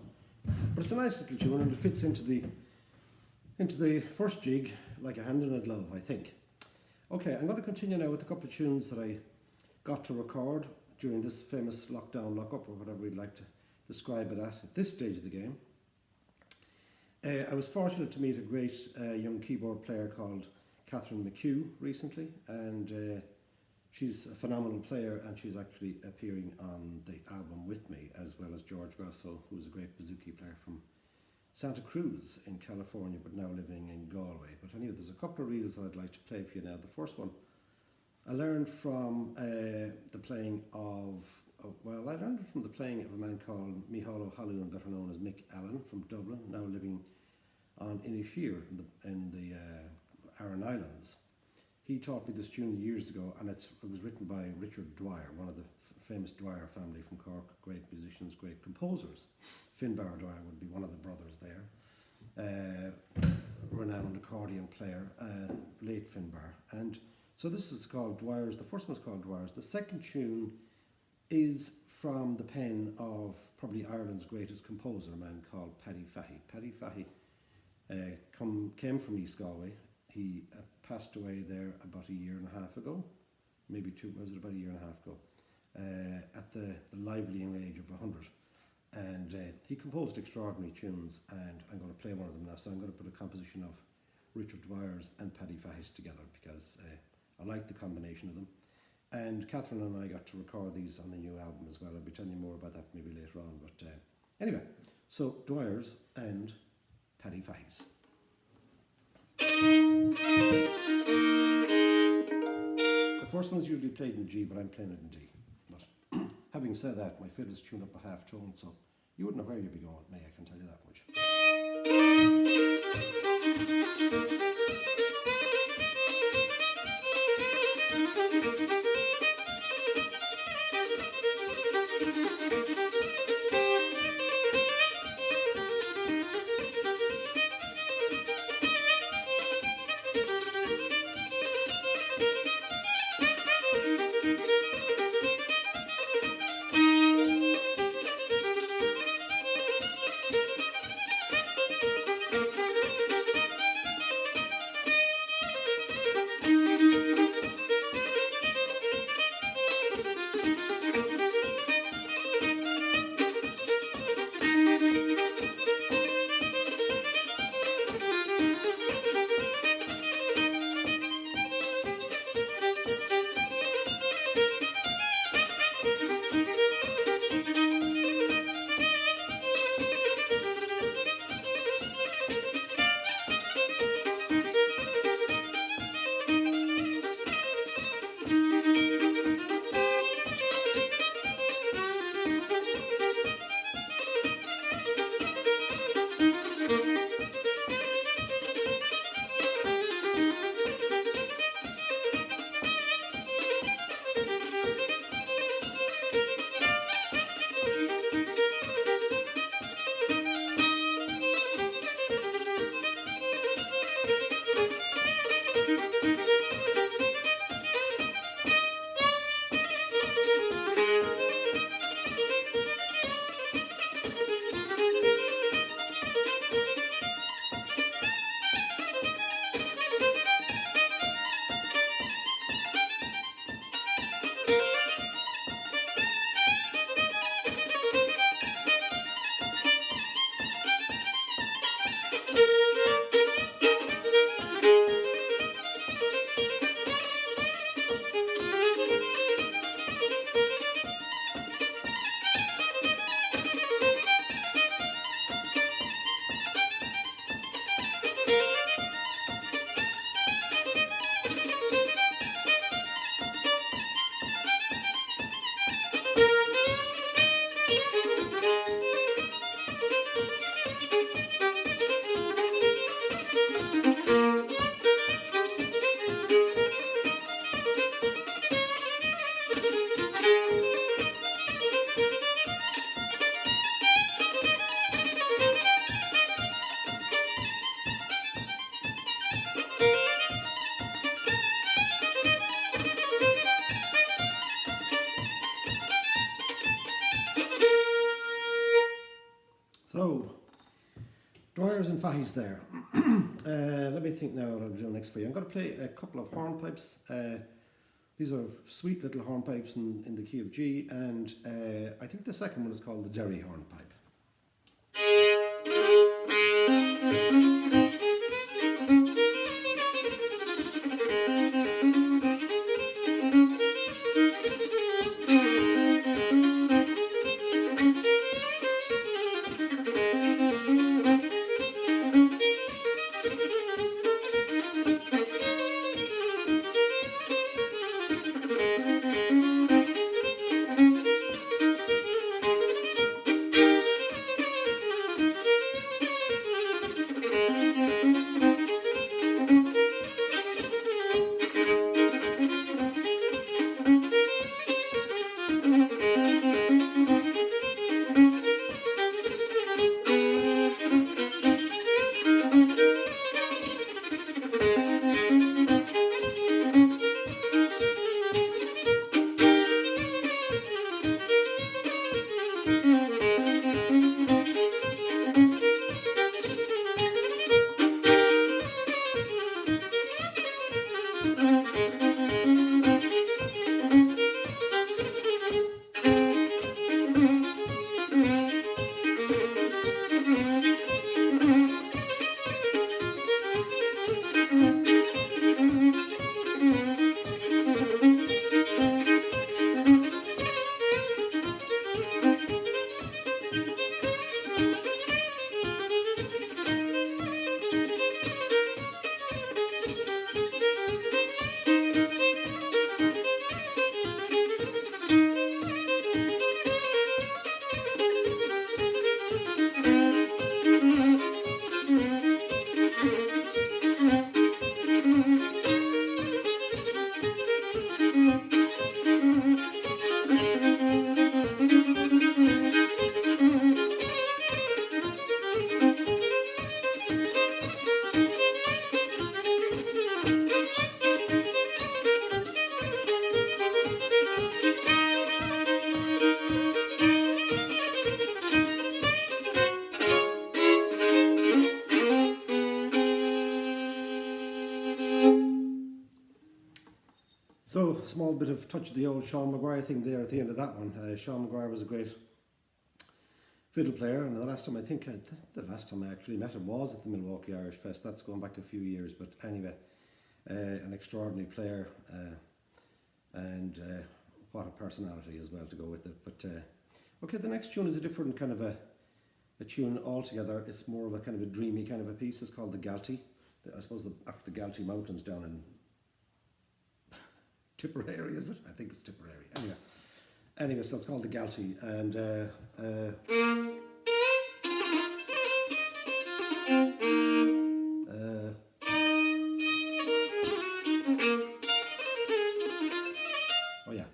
But it's a nice little tune, and it fits into the first jig like a hand in a glove, I think. Okay, I'm going to continue now with a couple of tunes that I got to record during this famous lockdown, lockup, or whatever we'd like to describe it at this stage of the game. I was fortunate to meet a great young keyboard player called Catherine McHugh recently, and she's a phenomenal player, and she's actually appearing on the album with me, as well as George Grosso, who's a great bouzouki player from Santa Cruz in California, but now living in Galway. But anyway, there's a couple of reels that I'd like to play for you now. The first one I learned from the playing of, I learned it from the playing of a man called Micheál O'Halloran, better known as Mick Allen, from Dublin, now living on Inisheer in the Aran Islands. He taught me this tune years ago, and it was written by Richard Dwyer, one of the famous Dwyer family from Cork, great musicians, great composers. Finbar Dwyer would be one of the brothers there, renowned accordion player, late Finbar. And so this is called Dwyer's, the first one's called Dwyer's. The second tune is from the pen of probably Ireland's greatest composer, a man called Paddy Fahy. Paddy Fahy came from East Galway. He passed away there about a year and a half ago, maybe two, was it about a year and a half ago, at the lively young age of 100. And he composed extraordinary tunes, and I'm going to play one of them now. So I'm going to put a composition of Richard Dwyer's and Paddy Fahy's together, because I like the combination of them. And Catherine and I got to record these on the new album as well. I'll be telling you more about that maybe later on. But anyway, so Dwyer's and Paddy Fahy's. The first one's usually played in G, but I'm playing it in D. But having said that, my fiddle's tuned up a half tone, so you wouldn't know where you'd be going with me, I can tell you that much. So, Dwyers and Fahey's there. Let me think now what I'll do next for you. I'm going to play a couple of hornpipes. These are sweet little hornpipes in the key of G, and I think the second one is called the Derry hornpipe. So, small bit of touch of the old Sean Maguire thing there at the end of that one. Sean Maguire was a great fiddle player, and the last time I actually met him was at the Milwaukee Irish Fest. That's going back a few years, but anyway, an extraordinary player, and what a personality as well to go with it. But okay, the next tune is a different kind of a tune altogether. It's more of a kind of a dreamy kind of a piece. It's called the Galtee. I suppose after the Galtee Mountains down in Tipperary, is it? I think it's Tipperary. Anyway, so it's called the Galtee, and oh yeah.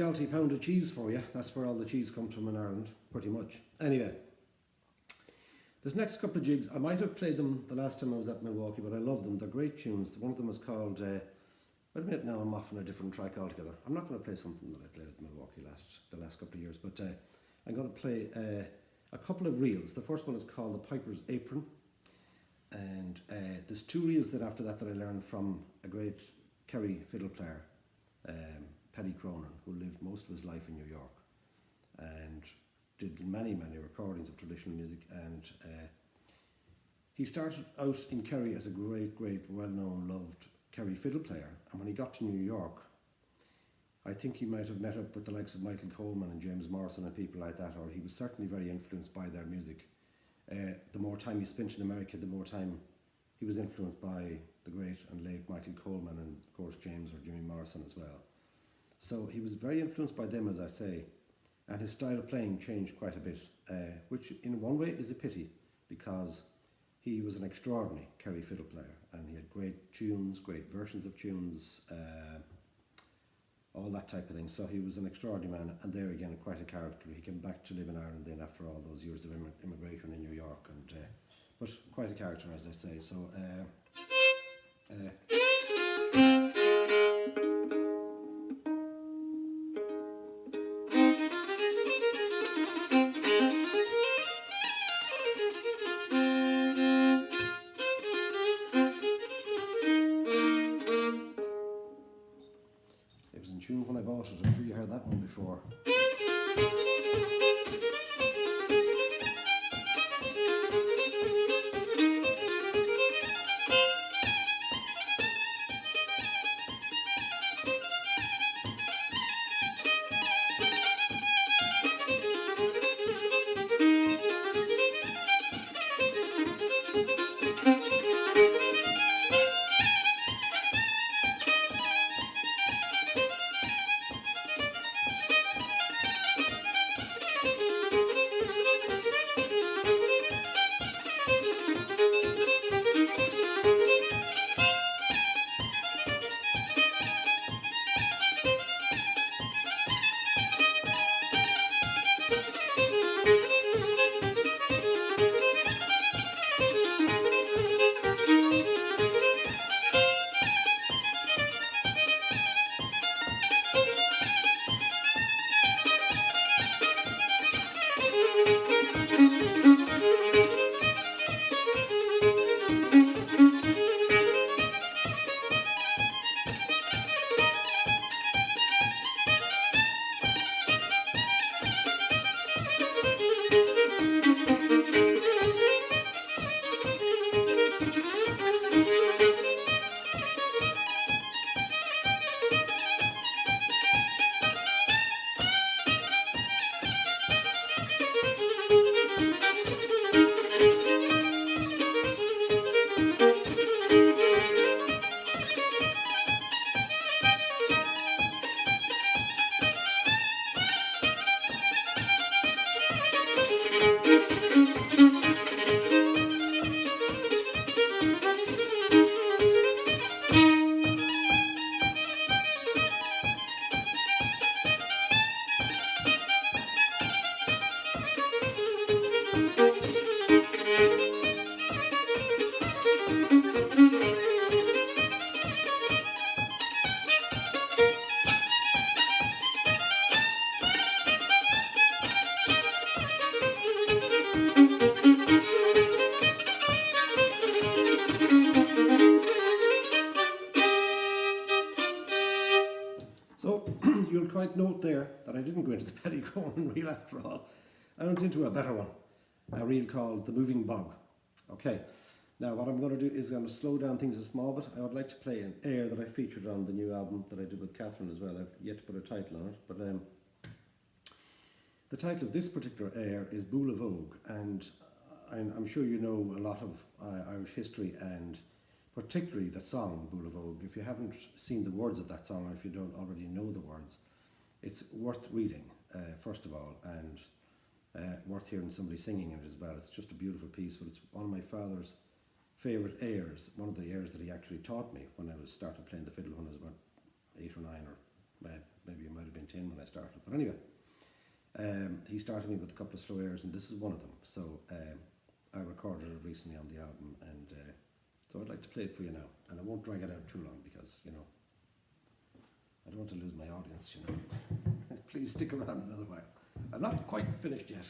Galty pound of cheese for you. That's where all the cheese comes from in Ireland, pretty much. Anyway, this next couple of jigs, I might have played them the last time I was at Milwaukee, but I love them. They're great tunes. One of them is called, wait a minute now, I'm off on a different track altogether. I'm not going to play something that I played at Milwaukee the last couple of years, but I'm going to play a couple of reels. The first one is called The Piper's Apron, and there's two reels that after that I learned from a great Kerry fiddle player, Paddy Cronin, who lived most of his life in New York and did many recordings of traditional music, and he started out in Kerry as a great well-known, loved Kerry fiddle player, and when he got to New York, I think he might have met up with the likes of Michael Coleman and James Morrison and people like that, or he was certainly very influenced by their music. The more time he spent in America, the more time he was influenced by the great and late Michael Coleman and of course James or Jimmy Morrison as well. So he was very influenced by them, as I say, and his style of playing changed quite a bit, which in one way is a pity because he was an extraordinary Kerry fiddle player and he had great tunes, great versions of tunes, all that type of thing. So he was an extraordinary man, and there again quite a character. He came back to live in Ireland then after all those years of immigration in New York, and but quite a character, as I say. So it was in tune when I bought it. I'm sure you heard that one before. So you'll quite note there that I didn't go into the Paddy Cronin reel after all. I went into a better one, a reel called The Moving Bog. Okay, now what I'm going to do is I'm going to slow down things a small bit. I would like to play an air that I featured on the new album that I did with Catherine as well. I've yet to put a title on it, but the title of this particular air is Boule of Vogue, and I'm sure you know a lot of Irish history and particularly that song, Boule of Vogue. If you haven't seen the words of that song, or if you don't already know the words, it's worth reading, first of all, and worth hearing somebody singing it as well. It's just a beautiful piece, but it's one of my father's favourite airs, one of the airs that he actually taught me when I started playing the fiddle when I was about 8 or 9 or maybe it might have been 10 when I started. But anyway, he started me with a couple of slow airs, and this is one of them. So I recorded it recently on the album, and so I'd like to play it for you now. And I won't drag it out too long because, you know, I don't want to lose my audience, you know. Please stick around another while. I'm not quite finished yet.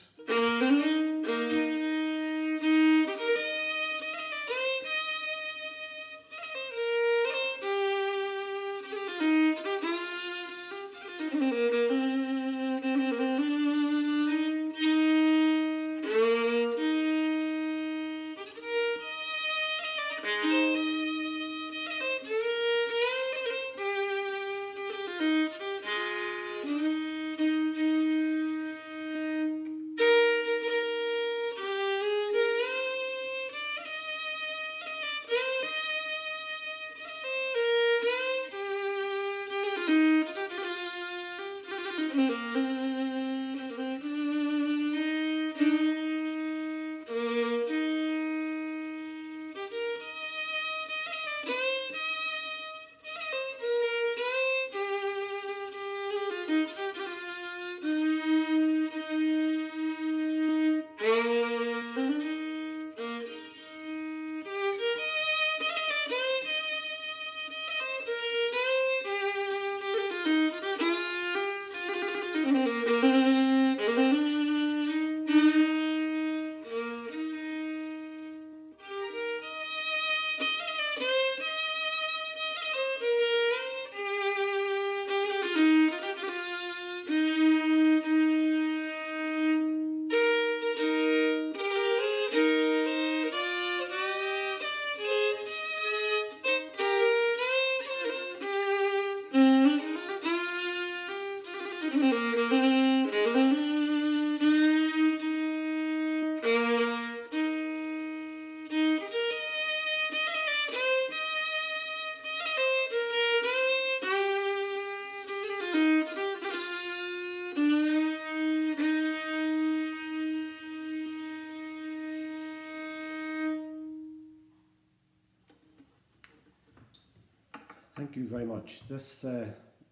Thank you very much. This,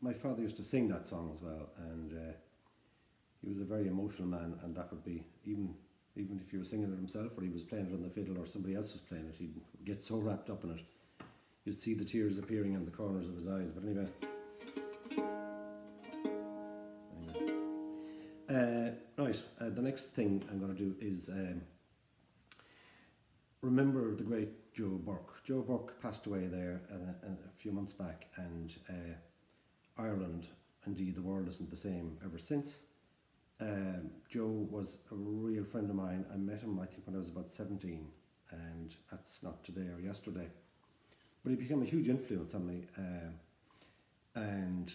my father used to sing that song as well, and he was a very emotional man, and that would be, even if he was singing it himself or he was playing it on the fiddle or somebody else was playing it, he'd get so wrapped up in it. You'd see the tears appearing in the corners of his eyes. But anyway. Right, the next thing I'm going to do is remember the great Joe Burke. Joe Burke passed away there a few months back, and Ireland, indeed the world, isn't the same ever since. Joe was a real friend of mine. I met him, I think, when I was about 17, and that's not today or yesterday. But he became a huge influence on me, and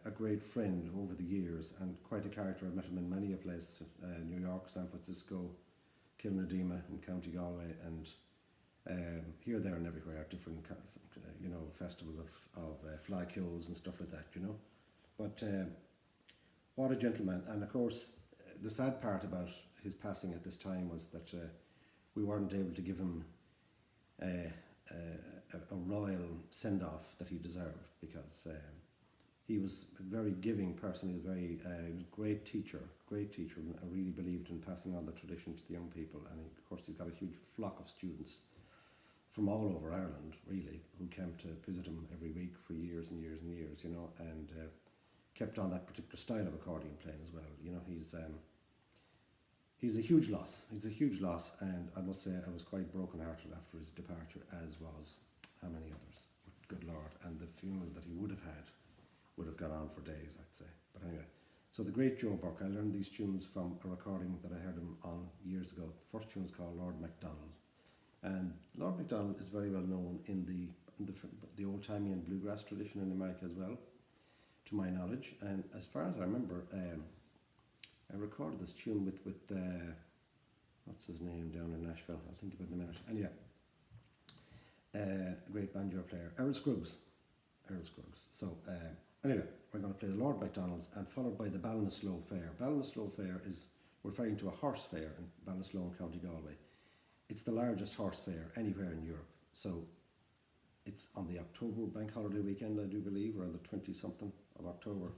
a great friend over the years, and quite a character. I've met him in many a place, New York, San Francisco, Kilnadima in County Galway, and here, there and everywhere, different festivals of flag shows and stuff like that, you know. But what a gentleman. And of course, the sad part about his passing at this time was that we weren't able to give him a royal send-off that he deserved, because he was a very giving person. He was he was a great teacher, and I really believed in passing on the tradition to the young people. And of course, he's got a huge flock of students from all over Ireland, really, who came to visit him every week for years and years and years, you know, and kept on that particular style of accordion playing as well. You know, he's a huge loss. He's a huge loss, and I must say I was quite broken-hearted after his departure, as was how many others. Good Lord. And the funeral that he would have had would have gone on for days, I'd say. But anyway, so the great Joe Burke. I learned these tunes from a recording that I heard him on years ago. The first tune was called Lord MacDonald. And Lord MacDonald is very well known in the old-timey and bluegrass tradition in America as well, to my knowledge. And as far as I remember, I recorded this tune with what's his name down in Nashville? I'll think about it in a minute. Anyway, a great banjo player, Errol Scruggs. So anyway, we're going to play the Lord MacDonald's, and followed by the Ballinasloe Fair. Ballinasloe Fair is referring to a horse fair in Ballinasloe, County Galway. It's the largest horse fair anywhere in Europe. So it's on the October bank holiday weekend, I do believe, or on the 20-something of October.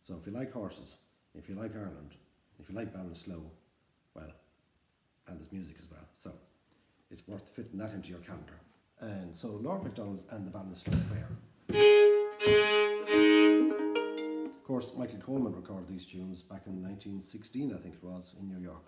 So if you like horses, if you like Ireland, if you like Ballinasloe, well, and there's music as well. So it's worth fitting that into your calendar. And so Lord MacDonald's and the Ballinasloe Fair. Of course, Michael Coleman recorded these tunes back in 1916, I think it was, in New York.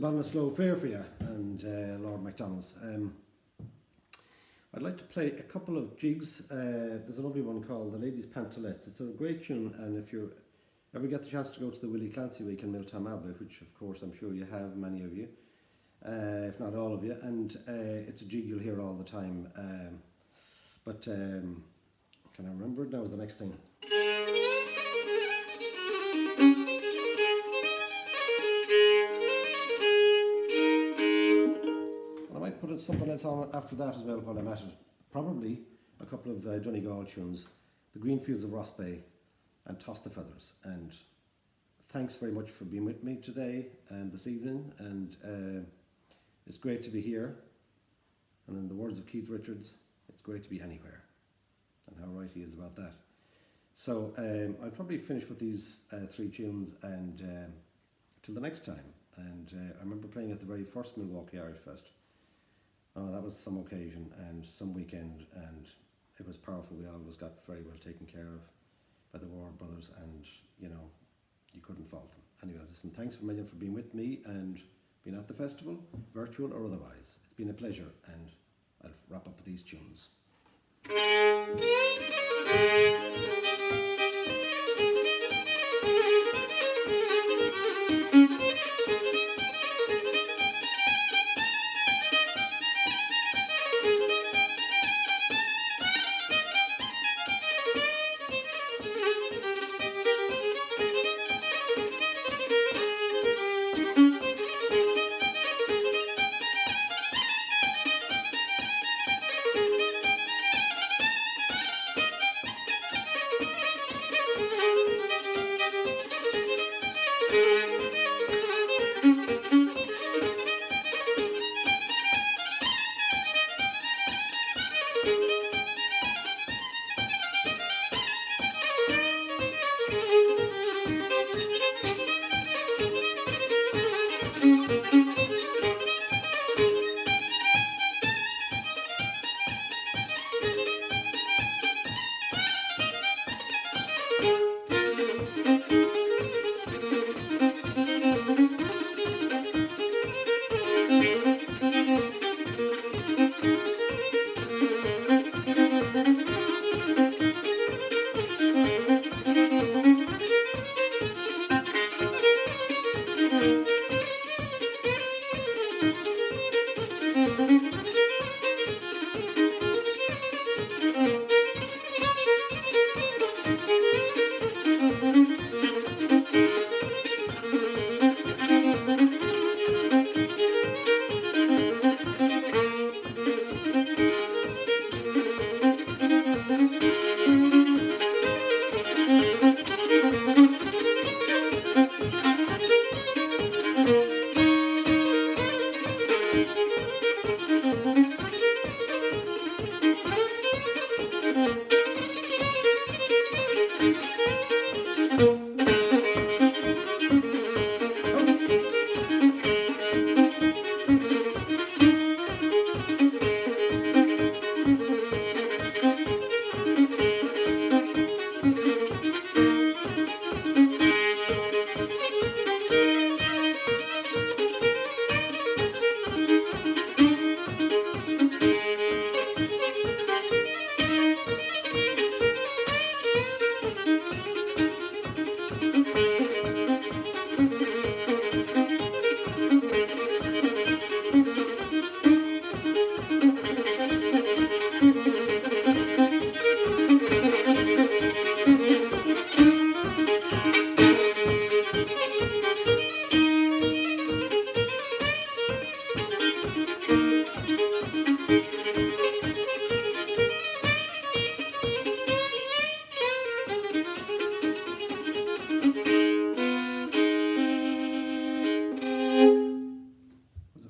Ballinasloe Fair for you and Lord MacDonald's. I'd like to play a couple of jigs. There's a lovely one called The Ladies' Pantalettes. It's a great tune, and if you ever get the chance to go to the Willie Clancy Week in Miltown Abbey, which of course I'm sure you have, many of you, if not all of you, and it's a jig you'll hear all the time. But can I remember it? Now is the next thing. Put something else on after that as well while I'm at it. Probably a couple of Donegal tunes, The Green Fields of Ross Bay and Toss the Feathers. And thanks very much for being with me today and this evening. And it's great to be here. And in the words of Keith Richards, it's great to be anywhere. And how right he is about that. So I'll probably finish with these three tunes and till the next time. And I remember playing at the very first Milwaukee Irish Fest. Oh, that was some occasion and some weekend, and it was powerful. We always got very well taken care of by the Ward brothers, and you know, you couldn't fault them. Anyway, listen, thanks a million for being with me and being at the festival, virtual or otherwise. It's been a pleasure, and I'll wrap up with these tunes.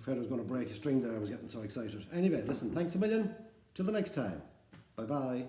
afraid I was going to break a string there. I was getting so excited. Anyway, listen, thanks a million. Till the next time. Bye-bye.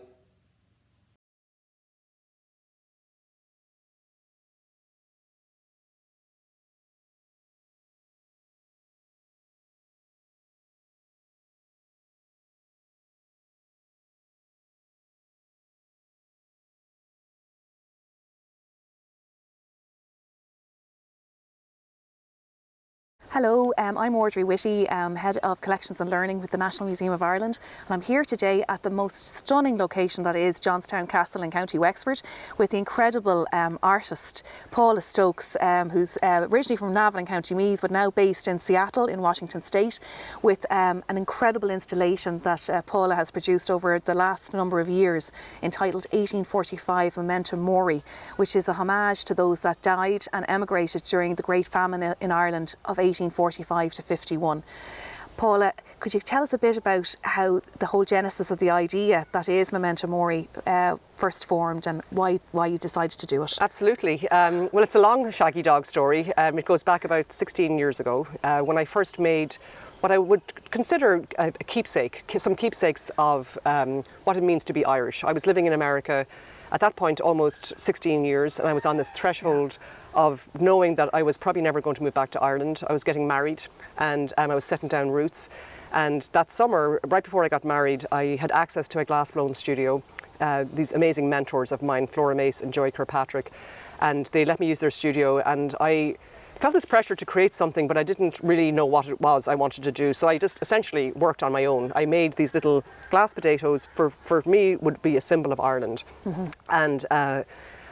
Hello, I'm Audrey Whitty, Head of Collections and Learning with the National Museum of Ireland, and I'm here today at the most stunning location that is Johnstown Castle in County Wexford with the incredible artist Paula Stokes, who's originally from Navan in County Meath but now based in Seattle in Washington State, with an incredible installation that Paula has produced over the last number of years entitled 1845 Memento Mori, which is a homage to those that died and emigrated during the Great Famine in Ireland of 1845 to 51. Paula, could you tell us a bit about how the whole genesis of the idea that is Memento Mori first formed and why you decided to do it? Absolutely. Well, it's a long shaggy dog story. It goes back about 16 years ago when I first made what I would consider a keepsake, some keepsakes of what it means to be Irish. I was living in America at that point almost 16 years, and I was on this threshold of knowing that I was probably never going to move back to Ireland. I was getting married and I was setting down roots. And that summer, right before I got married, I had access to a glass-blown studio, these amazing mentors of mine, Flora Mace and Joy Kirkpatrick, and they let me use their studio, and I felt this pressure to create something, but I didn't really know what it was I wanted to do. So I just essentially worked on my own. I made these little glass potatoes, for me would be a symbol of Ireland. Mm-hmm.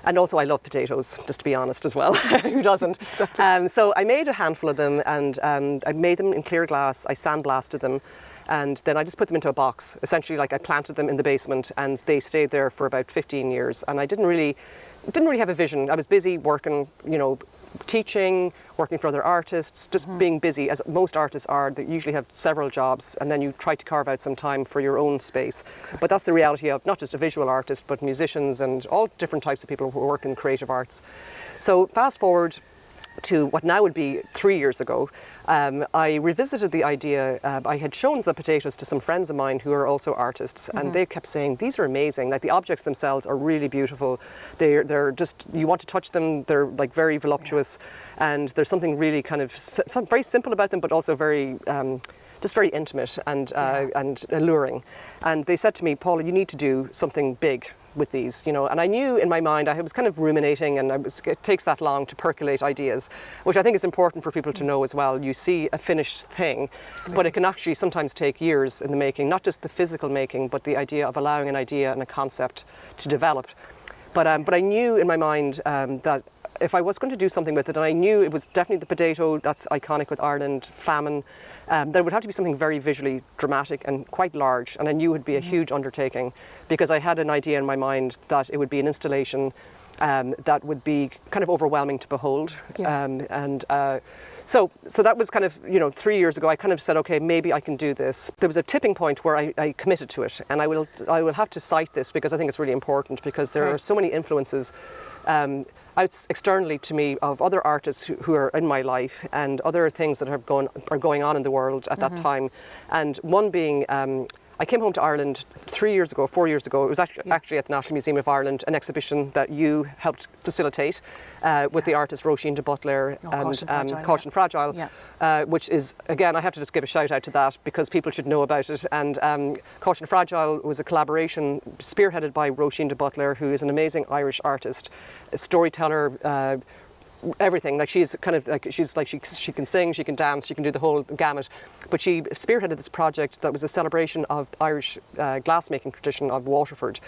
And also I love potatoes, just to be honest as well. Who doesn't? Exactly. So I made a handful of them, and I made them in clear glass. I sandblasted them, and then I just put them into a box. Essentially, like I planted them in the basement, and they stayed there for about 15 years. And I didn't really have a vision. I was busy working, teaching, working for other artists, just being busy, as most artists are. They usually have several jobs, and then you try to carve out some time for your own space. Exactly. But that's the reality of not just a visual artist, but musicians and all different types of people who work in creative arts. So fast forward to what now would be 3 years ago, I revisited the idea. I had shown the potatoes to some friends of mine who are also artists, and they kept saying, these are amazing. Like, the objects themselves are really beautiful. They're just, you want to touch them, they're like very voluptuous, and there's something really kind of very simple about them, but also very just very intimate and alluring. And they said to me, Paula, you need to do something big with these, and I knew in my mind, I was kind of ruminating, and it takes that long to percolate ideas, which I think is important for people to know as well. You see a finished thing, but it can actually sometimes take years in the making, not just the physical making, but the idea of allowing an idea and a concept to develop. But I knew in my mind that if I was going to do something with it, and I knew it was definitely the potato that's iconic with Ireland, famine, there would have to be something very visually dramatic and quite large, and I knew it would be a huge undertaking, because I had an idea in my mind that it would be an installation that would be kind of overwhelming to behold. So that was kind of, 3 years ago, I kind of said, okay, maybe I can do this. There was a tipping point where I committed to it, and I will have to cite this because I think it's really important, because there are so many influences externally to me of other artists who are in my life, and other things that are going on in the world at that time. And one being, I came home to Ireland 4 years ago. It was actually at the National Museum of Ireland, an exhibition that you helped facilitate with the artist Roisin de Butler and Caution Fragile, which is, again, I have to just give a shout out to that because people should know about it. And Caution Fragile was a collaboration spearheaded by Roisin de Butler, who is an amazing Irish artist, a storyteller, everything. Like, she's kind of like, she can sing, she can dance, she can do the whole gamut. But she spearheaded this project that was a celebration of Irish glassmaking tradition of Waterford,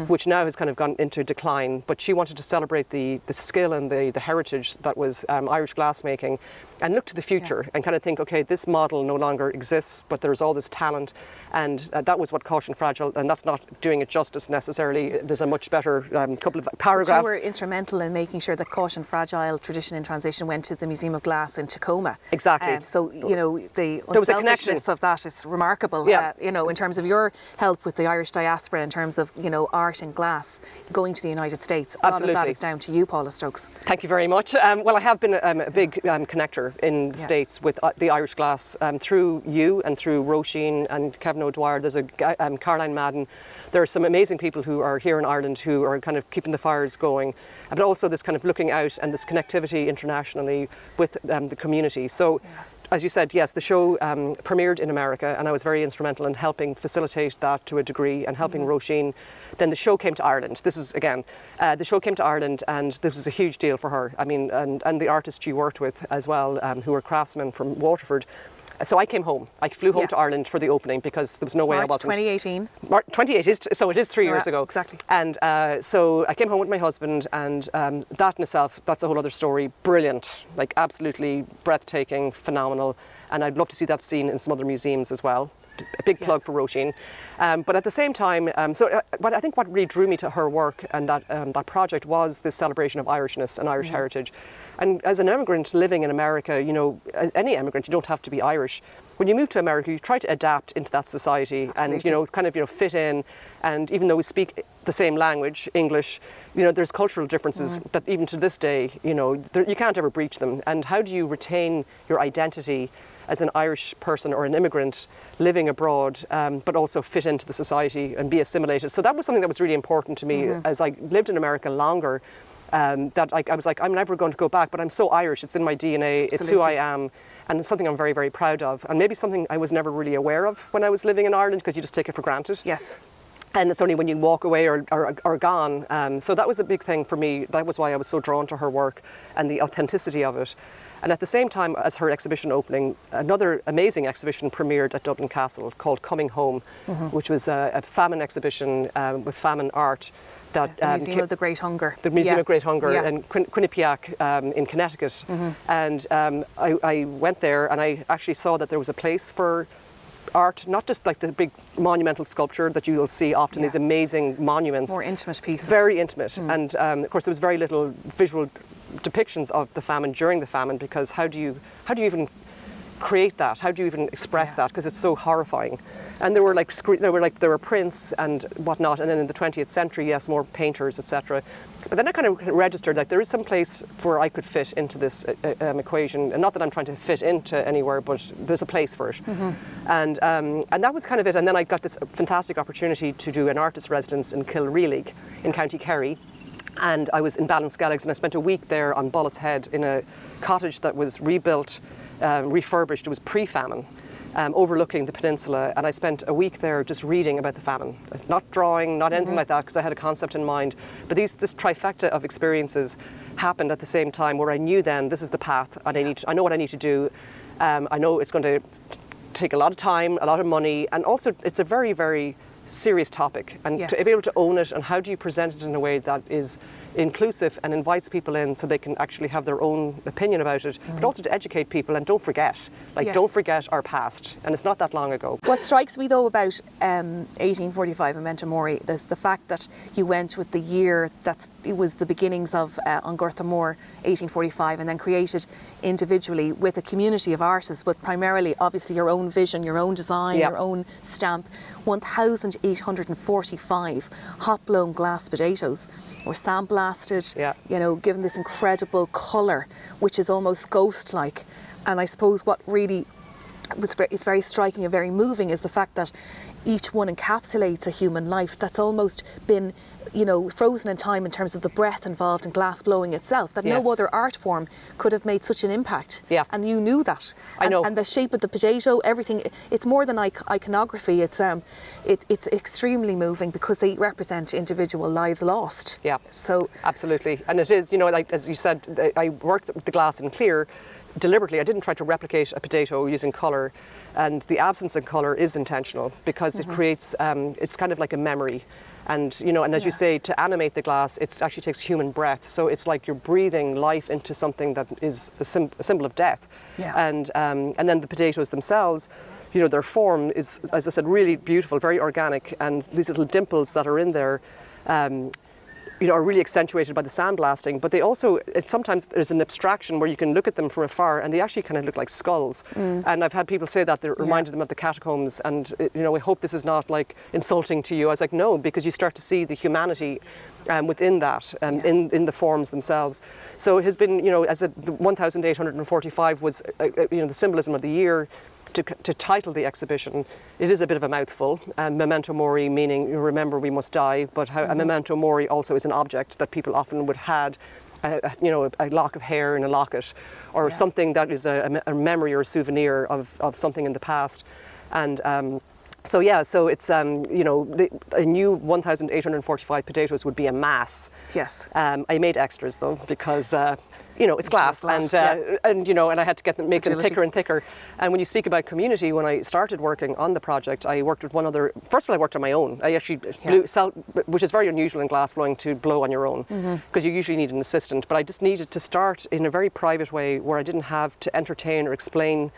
which now has kind of gone into decline. But she wanted to celebrate the skill and the heritage that was Irish glassmaking, and look to the future and kind of think, okay, this model no longer exists, but there's all this talent, and that was what Caution Fragile, and that's not doing it justice necessarily. There's a much better couple of paragraphs. But you were instrumental in making sure that Caution Fragile tradition in transition went to the Museum of Glass in Tacoma. Exactly. So, you know, the There was a connection. unselfishness of that is remarkable. Yeah. You know, in terms of your help with the Irish diaspora, in terms of, you know, art and glass going to the United States. A lot of that Absolutely. is down to you, Paula Stokes. Thank you very much. Well, I have been a big connector in the States with the Irish glass through you and through Roisin and Kevin O'Dwyer. There's a Caroline Madden. There are some amazing people who are here in Ireland who are kind of keeping the fires going, but also this kind of looking out and this connectivity internationally with the community. So, as you said, yes, the show premiered in America, and I was very instrumental in helping facilitate that to a degree and helping Roisin. Then the show came to Ireland. This is, again, the show came to Ireland, and this was a huge deal for her. I mean, and the artists she worked with as well, who were craftsmen from Waterford. So I came home. I flew home to Ireland for the opening because there was no way I wasn't. 2018. 2018, so it is 3 years ago. Exactly. And so I came home with my husband, and that in itself, that's a whole other story. Brilliant, like absolutely breathtaking, phenomenal. And I'd love to see that seen in some other museums as well. A big plug for Roisin. But at the same time, but I think what really drew me to her work and that project was this celebration of Irishness and Irish heritage. And as an immigrant living in America, you know, as any immigrant, you don't have to be Irish. When you move to America, you try to adapt into that society and, you know, kind of, you know, fit in. And even though we speak the same language, English, you know, there's cultural differences that even to this day, you know, you can't ever breach them. And how do you retain your identity as an Irish person or an immigrant living abroad, but also fit into the society and be assimilated? So that was something that was really important to me as I lived in America longer. That I was like, I'm never going to go back, but I'm so Irish. It's in my DNA. It's who I am. And it's something I'm very, very proud of. And maybe something I was never really aware of when I was living in Ireland, because you just take it for granted. Yes. And it's only when you walk away or gone. So that was a big thing for me. That was why I was so drawn to her work and the authenticity of it. And at the same time as her exhibition opening, another amazing exhibition premiered at Dublin Castle called Coming Home, which was a famine exhibition with famine art. That, the Museum of the Great Hunger. The Museum of Great Hunger in Quinnipiac in Connecticut. And I went there and I actually saw that there was a place for art, not just like the big monumental sculpture that you will see often, these amazing monuments. More intimate pieces. Very intimate. And of course there was very little visual depictions of the famine during the famine, because how do you even create that? How do you even express that? Because it's so horrifying. And there were prints and whatnot. And then in the 20th century, yes, more painters, etc. But then I kind of registered that there is some place where I could fit into this equation. And not that I'm trying to fit into anywhere, but there's a place for it. And that was kind of it. And then I got this fantastic opportunity to do an artist residence in Kilreelig in County Kerry. And I was in Ballinskelligs, and I spent a week there on Bullis Head in a cottage that was rebuilt, refurbished. It was pre-famine, overlooking the peninsula. And I spent a week there just reading about the famine. Not drawing, not anything like that, because I had a concept in mind. But this trifecta of experiences happened at the same time, where I knew then this is the path, and I know what I need to do. I know it's going to take a lot of time, a lot of money, and also it's a very, very serious topic, and to be able to own it, and how do you present it in a way that is inclusive and invites people in so they can actually have their own opinion about it, but also to educate people. And don't forget, don't forget our past, and it's not that long ago. What strikes me though about 1845 Memento Mori is the fact that you went with the year it was the beginnings of An Gorta Mór 1845, and then created individually with a community of artists, but primarily obviously your own vision, your own design, your own stamp. 1,845 hot blown glass potatoes were sandblasted, you know, given this incredible colour, which is almost ghost-like. And I suppose what really is very striking and very moving is the fact that each one encapsulates a human life that's almost been, you know, frozen in time in terms of the breath involved in glass blowing itself, that no other art form could have made such an impact. And you knew that. I know. And the shape of the potato, everything, it's more than iconography. It's extremely moving because they represent individual lives lost. So absolutely. And it is, you know, like as you said, I worked with the glass in clear deliberately. I didn't try to replicate a potato using colour, and the absence of colour is intentional because it creates, it's kind of like a memory. And, you know, and as you say, to animate the glass, it actually takes human breath. So it's like you're breathing life into something that is a symbol of death. And then the potatoes themselves, you know, their form is, as I said, really beautiful, very organic. And these little dimples that are in there, are really accentuated by the sandblasting, but they also, sometimes there's an abstraction where you can look at them from afar and they actually kind of look like skulls. And I've had people say that they reminded them of the catacombs, and I hope this is not like insulting to you. I was like, no, because you start to see the humanity within that, in the forms themselves. So it has been, as 1,845 was, the symbolism of the year. To title the exhibition, it is a bit of a mouthful. Memento mori, meaning remember we must die, but a memento mori also is an object that people often would had, a lock of hair in a locket, or something that is a memory or a souvenir of something in the past. And so it's a new 1,845 potatoes would be a mass. Yes. I made extras though, because it's glass, and I had to make them thicker and thicker. And when you speak about community, when I started working on the project, I worked with one other. First of all, I worked on my own. I actually blew, which is very unusual in glass blowing, to blow on your own, because you usually need an assistant. But I just needed to start in a very private way, where I didn't have to entertain or explain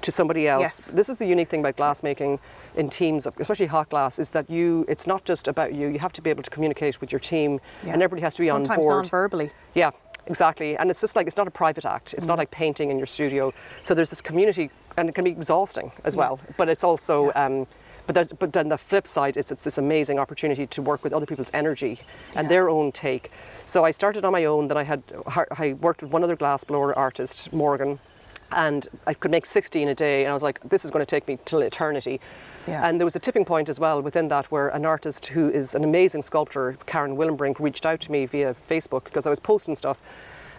to somebody else. Yes. This is the unique thing about glassmaking in teams, especially hot glass, is that it's not just about you. You have to be able to communicate with your team, and everybody has to be on board. Sometimes non-verbally. Yeah, exactly. And it's just like, it's not a private act. It's not like painting in your studio. So there's this community, and it can be exhausting as well. But it's also, but then the flip side is it's this amazing opportunity to work with other people's energy and their own take. So I started on my own. Then I worked with one other glassblower artist, Morgan, and I could make 60 in a day, and I was like, this is going to take me till eternity. And there was a tipping point as well within that, where an artist who is an amazing sculptor, Karen Willenbrink, reached out to me via Facebook, because I was posting stuff,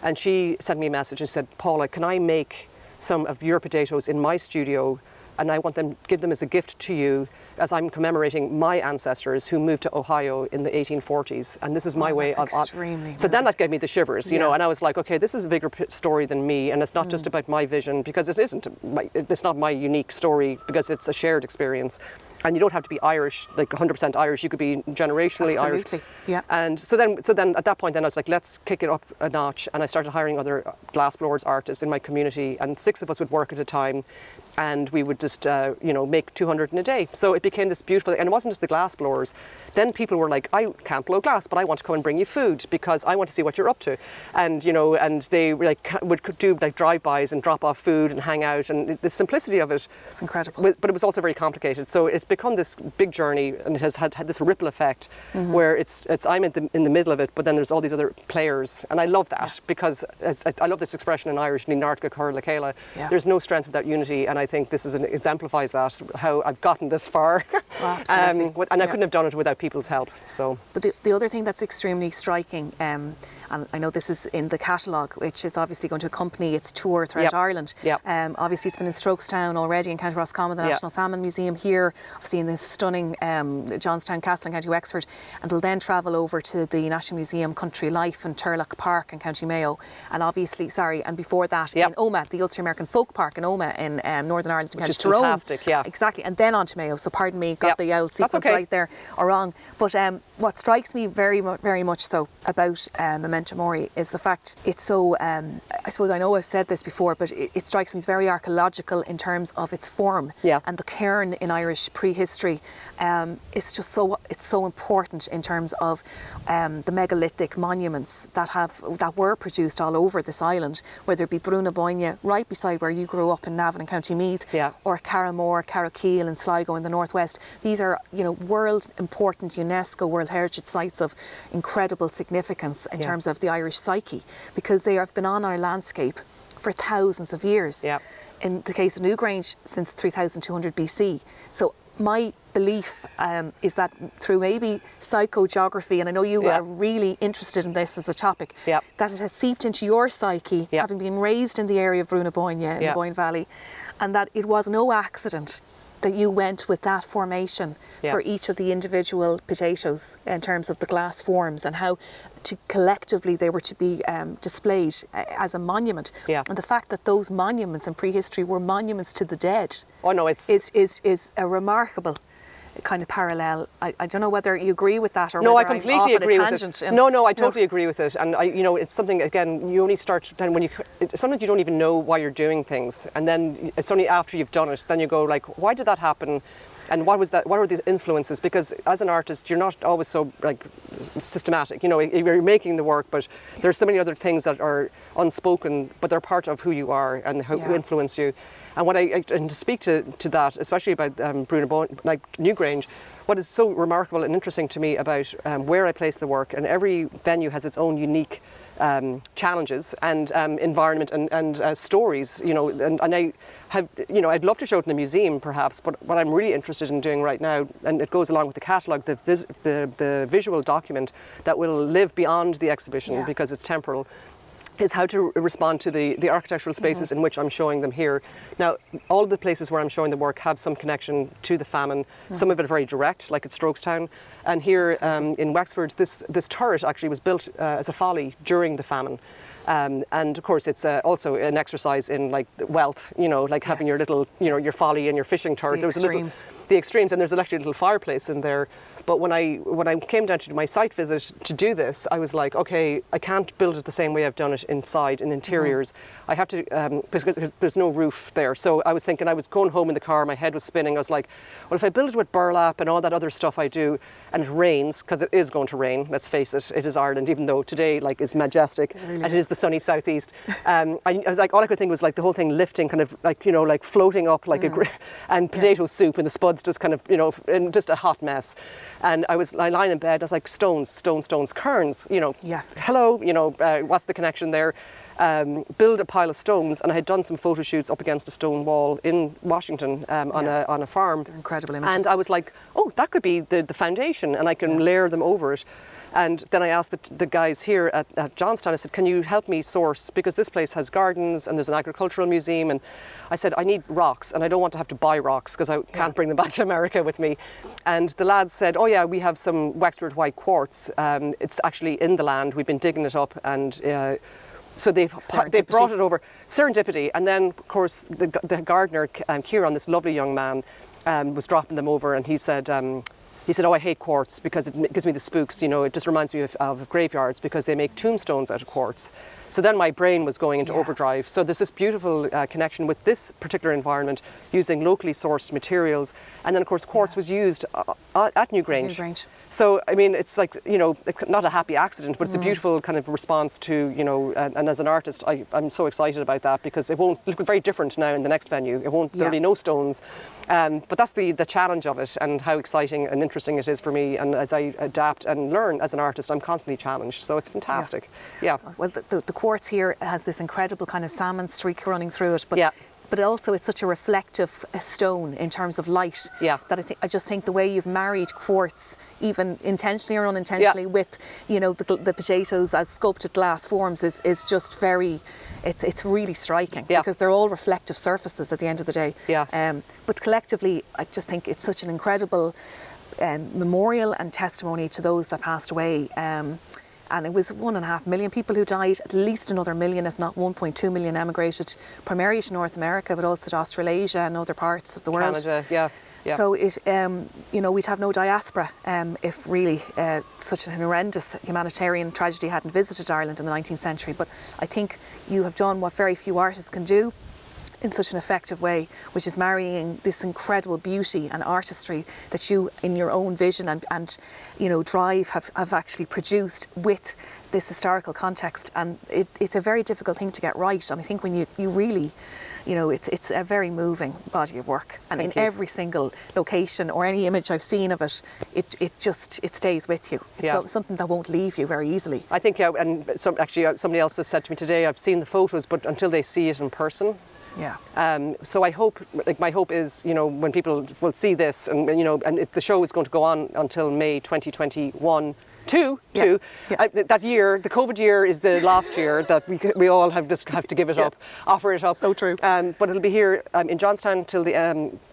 and she sent me a message and said, Paula, can I make some of your potatoes in my studio, and I want them, give them as a gift to you, as I'm commemorating my ancestors who moved to Ohio in the 1840s, and this is my way of. So then that gave me the shivers, and I was like, okay, this is a bigger story than me, and it's not just about my vision, because it isn't. It's not my unique story, because it's a shared experience. And you don't have to be Irish, like 100% Irish. You could be generationally Irish. Yeah. And so then at that point, I was like, let's kick it up a notch. And I started hiring other glassblowers, artists in my community, and 6 of us would work at a time, and we would just make 200 in a day. So it became this beautiful, and it wasn't just the glassblowers. Then people were like, I can't blow glass, but I want to come and bring you food, because I want to see what you're up to. And and they would do like drive-bys and drop off food and hang out, and the simplicity of it. It's incredible. But it was also very complicated. So it's become this big journey, and it has had this ripple effect, where I'm in the middle of it, but then there's all these other players, and I love that, because I love this expression in Irish, Ní Nártca Chur le Chéile. There's no strength without unity, and I think this exemplifies that, how I've gotten this far. Absolutely. And I couldn't have done it without people's help. So, but the other thing that's extremely striking, and I know this is in the catalogue, which is obviously going to accompany its tour throughout Ireland. Obviously, it's been in Strokestown already, in County Roscommon, the National Famine Museum here, obviously in this stunning Johnstown Castle in County Wexford, and they'll then travel over to the National Museum Country Life in Turlock Park in County Mayo, and obviously, and before that in Omagh, the Ulster American Folk Park in Omagh in Northern Ireland, in County Tyrone. Fantastic, exactly, and then on to Mayo. So pardon me, got the old sequence right there, or wrong. But what strikes me very much so about Memento Mori is the fact it's so, I suppose I know I've said this before, but it strikes me as very archaeological in terms of its form, and the cairn in Irish prehistory. It's just so important in terms of the megalithic monuments that were produced all over this island, whether it be Brúna Bóinne, right beside where you grew up in Navan and County Meath, or Carramore, Carrowkeel and Sligo in the northwest. These are world important UNESCO World Heritage Sites of incredible significance in terms of the Irish psyche, because they have been on our landscape for thousands of years. In the case of Newgrange, since 3200 BC. So my belief is that through maybe psychogeography, and I know you are really interested in this as a topic, that it has seeped into your psyche, having been raised in the area of Brúna Bóinne in the Boyne Valley, and that it was no accident that you went with that formation for each of the individual potatoes in terms of the glass forms, and how collectively they were to be displayed as a monument. And the fact that those monuments in prehistory were monuments to the dead is a remarkable kind of parallel. I don't know whether you agree with that, or no, whether I completely I'm off agree on a with tangent. it. No, I totally agree with it. And it's something, again, you only start then when sometimes you don't even know why you're doing things, and then it's only after you've done it then you go like, why did that happen? And what was that? What were the influences? Because as an artist, you're not always so like systematic. You know, you're making the work, but there's so many other things that are unspoken, but they're part of who you are and how influence you. And and to speak to that, especially about like Newgrange, what is so remarkable and interesting to me about where I place the work, and every venue has its own unique challenges and environment and stories, you know, and I have, you know, I'd love to show it in a museum perhaps, but what I'm really interested in doing right now, and it goes along with the catalogue, the visual document that will live beyond the exhibition because it's temporal, is how to respond to the architectural spaces in which I'm showing them here. Now, all of the places where I'm showing the work have some connection to the famine. Some of it are very direct, like at Stokestown. And here in Wexford, this turret actually was built as a folly during the famine. And of course, it's also an exercise in like wealth, you know, like having your little, you know, your folly and your fishing turret. The extremes. The extremes, and there's actually a little fireplace in there. But when I came down to do my site visit to do this, I was like, okay, I can't build it the same way I've done it inside in interiors. I have to, because there's no roof there. So I was thinking, I was going home in the car, my head was spinning. I was like, well, if I build it with burlap and all that other stuff I do, and it rains, because it is going to rain, let's face it, it is Ireland, even though today like is majestic, and it is the sunny southeast. I was like, all I could think was like the whole thing lifting, kind of like, you know, like floating up like and potato soup, and the spuds just kind of, you know, in just a hot mess. And I lying in bed, I was like, stones, cairns, you know, hello, you know, what's the connection there? Build a pile of stones, and I had done some photo shoots up against a stone wall in Washington on a farm. They're incredible images. And I was like, oh, that could be the foundation, and I can layer them over it. And then I asked the guys here at Johnstown, I said, can you help me source, because this place has gardens and there's an agricultural museum, and I said, I need rocks, and I don't want to have to buy rocks because I can't bring them back to America with me. And the lads said, oh yeah, we have some Wexford white quartz. It's actually in the land, we've been digging it up, and so they brought it over. Serendipity. And then, of course, the gardener, Kieran, this lovely young man, was dropping them over, and he said, oh, I hate quartz because it gives me the spooks, you know, it just reminds me of graveyards because they make tombstones out of quartz. So then my brain was going into overdrive. So there's this beautiful connection with this particular environment using locally sourced materials. And then, of course, quartz was used at Newgrange. So, I mean, it's like, you know, not a happy accident, but it's a beautiful kind of response to, you know, and as an artist, I'm so excited about that because it won't look very different now in the next venue. It won't, there'll be no stones. But that's the challenge of it and how exciting and interesting it is for me. And as I adapt and learn as an artist, I'm constantly challenged. So it's fantastic. Yeah. Well, the quartz here has this incredible kind of salmon streak running through it. But also it's such a reflective stone in terms of light that I just think the way you've married quartz, even intentionally or unintentionally, with, you know, the potatoes as sculpted glass forms is just very, it's really striking because they're all reflective surfaces at the end of the day. But collectively, I just think it's such an incredible memorial and testimony to those that passed away. And it was 1.5 million people who died, at least another million, if not 1.2 million, emigrated primarily to North America, but also to Australasia and other parts of the world. Canada, So it, you know, we'd have no diaspora if really such an horrendous humanitarian tragedy hadn't visited Ireland in the 19th century. But I think you have done what very few artists can do in such an effective way, which is marrying this incredible beauty and artistry that you, in your own vision and you know, drive, have actually produced with this historical context. And it's a very difficult thing to get right. And I think when you really, you know, it's a very moving body of work. And in every single location or any image I've seen of it, it stays with you. It's something that won't leave you very easily. I think, and somebody else has said to me today, I've seen the photos, but until they see it in person. So I hope, like my hope is, you know, when people will see this, and you know, and the show is going to go on until May 2021. That year, the COVID year, is the last year that we all have to give it up, offer it up. So true. But it'll be here in Johnstown till the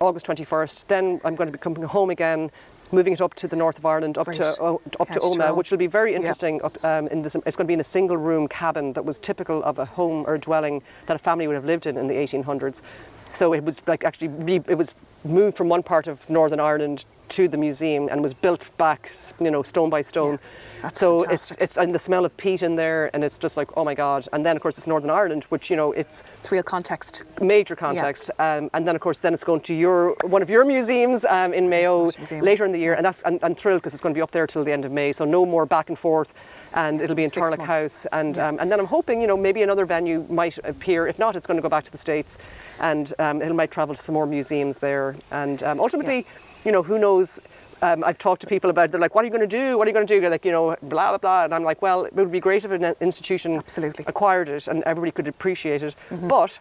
August 21st. Then I'm going to be coming home again, moving it up to the north of Ireland, up to Omagh, which will be very interesting. It's going to be in a single room cabin that was typical of a home or dwelling that a family would have lived in the 1800s. So it was like it was moved from one part of Northern Ireland to the museum and was built back, stone by stone. That's so fantastic. it's and the smell of peat in there, and it's just like, oh my God. And then of course it's Northern Ireland, which it's real context. Major context. And then of course it's going to one of your museums in Mayo later in the year, and that's I'm thrilled because it's going to be up there till the end of May. So no more back and forth, and it'll be in 6 Turlock months. House, and then I'm hoping maybe another venue might appear. If not, it's going to go back to the States, and it might travel to some more museums there, and ultimately, who knows. I've talked to people about, they're like, what are you going to do? What are you going to do? They're like, blah, blah, blah. And I'm like, well, it would be great if an institution acquired it and everybody could appreciate it. But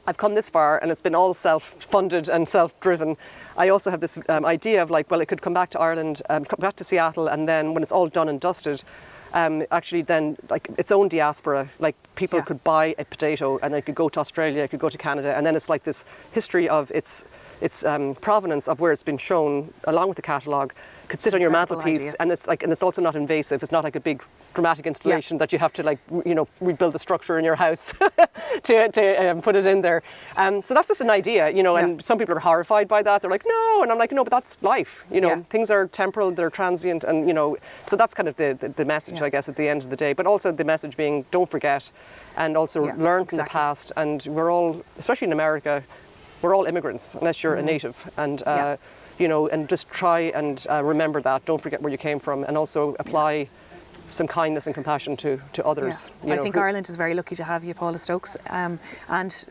I've come this far and it's been all self-funded and self-driven. I also have this idea of like, well, it could come back to Ireland, come back to Seattle, and then when it's all done and dusted, actually then like its own diaspora, like people could buy a potato and they could go to Australia, could go to Canada, and then it's like this history of its provenance of where it's been shown, along with the catalogue, could sit on your mantelpiece, and it's also not invasive. It's not like a big dramatic installation that you have to rebuild the structure in your house to put it in there. So that's just an idea, and some people are horrified by that. They're like, no, and I'm like, no, but that's life. Things are temporal, they're transient, and so that's kind of the message, I guess, at the end of the day. But also the message being, don't forget, and also learn from the past. And we're all, especially in America, we're all immigrants, unless you're a native, and and just try and remember that. Don't forget where you came from, and also apply some kindness and compassion to others. I think Ireland is very lucky to have you, Paula Stokes, and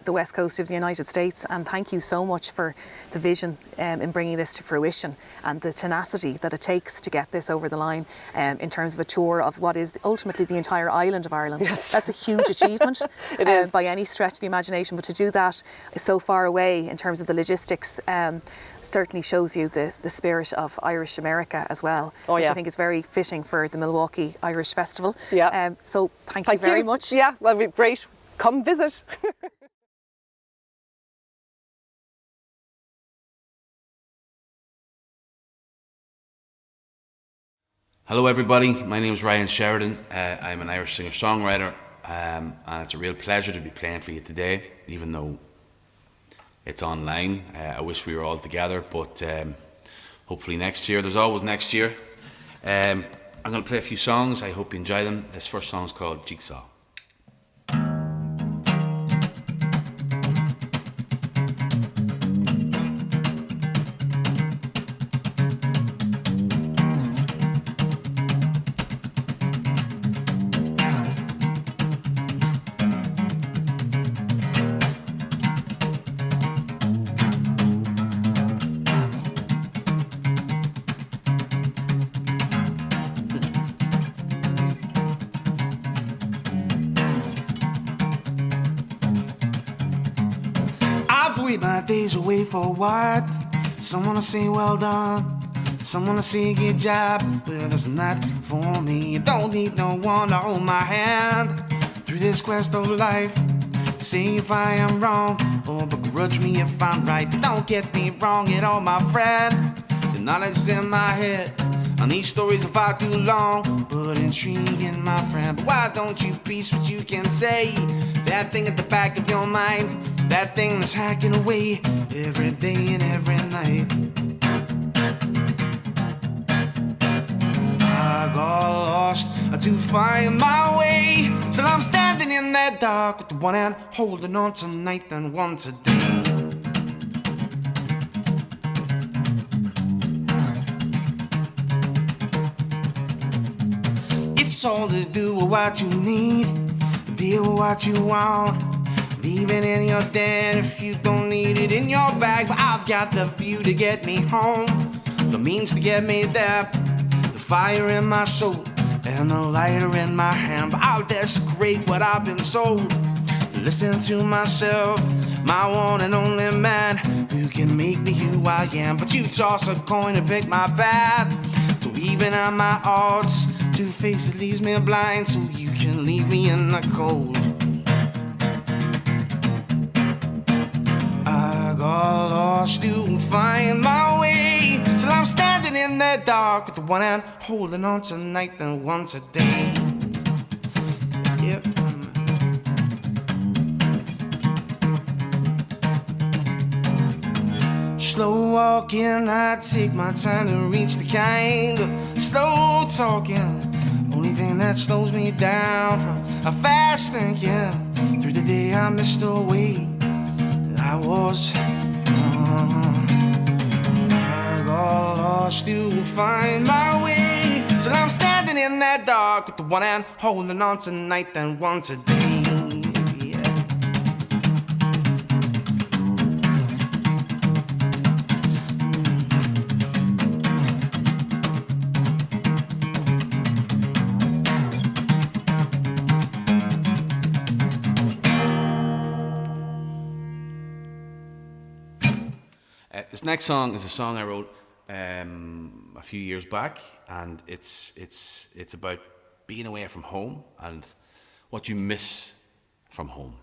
the west coast of the United States. And thank you so much for the vision in bringing this to fruition, and the tenacity that it takes to get this over the line in terms of a tour of what is ultimately the entire island of Ireland. Yes. That's a huge achievement. It is. By any stretch of the imagination, but to do that so far away in terms of the logistics certainly shows you the spirit of Irish America as well, which I think is very fitting for the Milwaukee Irish Festival. So thank you very much. Yeah, that'd be great. Come visit. Hello everybody, my name is Ryan Sheridan. I'm an Irish singer-songwriter, and it's a real pleasure to be playing for you today, even though it's online. I wish we were all together, but hopefully next year. There's always next year. I'm going to play a few songs. I hope you enjoy them. This first song is called Jigsaw. My days away for what? Some wanna say well done, some wanna say good job. Well, that's not for me. Don't need no one to hold my hand through this quest of life. Say if I am wrong, or begrudge me if I'm right. But don't get me wrong at all, my friend. The knowledge is in my head, and these stories are far too long, but intriguing, my friend. But why don't you piece what you can say? That thing at the back of your mind, that thing that's hacking away every day and every night. I got lost to find my way, so I'm standing in that dark with the one hand holding on tonight and one today. It's all to do with what you need, deal with what you want. Leave it in your den if you don't need it in your bag. But I've got the view to get me home, the means to get me there, the fire in my soul and the lighter in my hand. But I'll desecrate what I've been sold. Listen to myself, my one and only man, who can make me who I am. But you toss a coin and pick my path, to even out my odds, to a face that leaves me blind, so you can leave me in the cold. I got lost to find my way, till I'm standing in the dark with the one hand holding on tonight and one today. Yep. Slow walking, I take my time to reach the kind of slow talking. Only thing that slows me down from a fast thinking. Through the day I missed the way I was. I got lost to find my way till I'm standing in that dark with the one hand holding on tonight and one today. This next song is a song I wrote a few years back, and it's about being away from home and what you miss from home.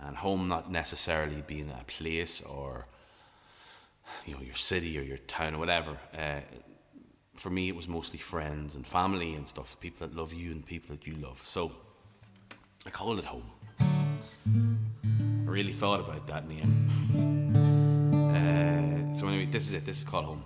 And home not necessarily being a place or your city or your town or whatever. For me, it was mostly friends and family and stuff, people that love you and people that you love. So I called it home. I really thought about that name. So anyway, this is it. This is called Home.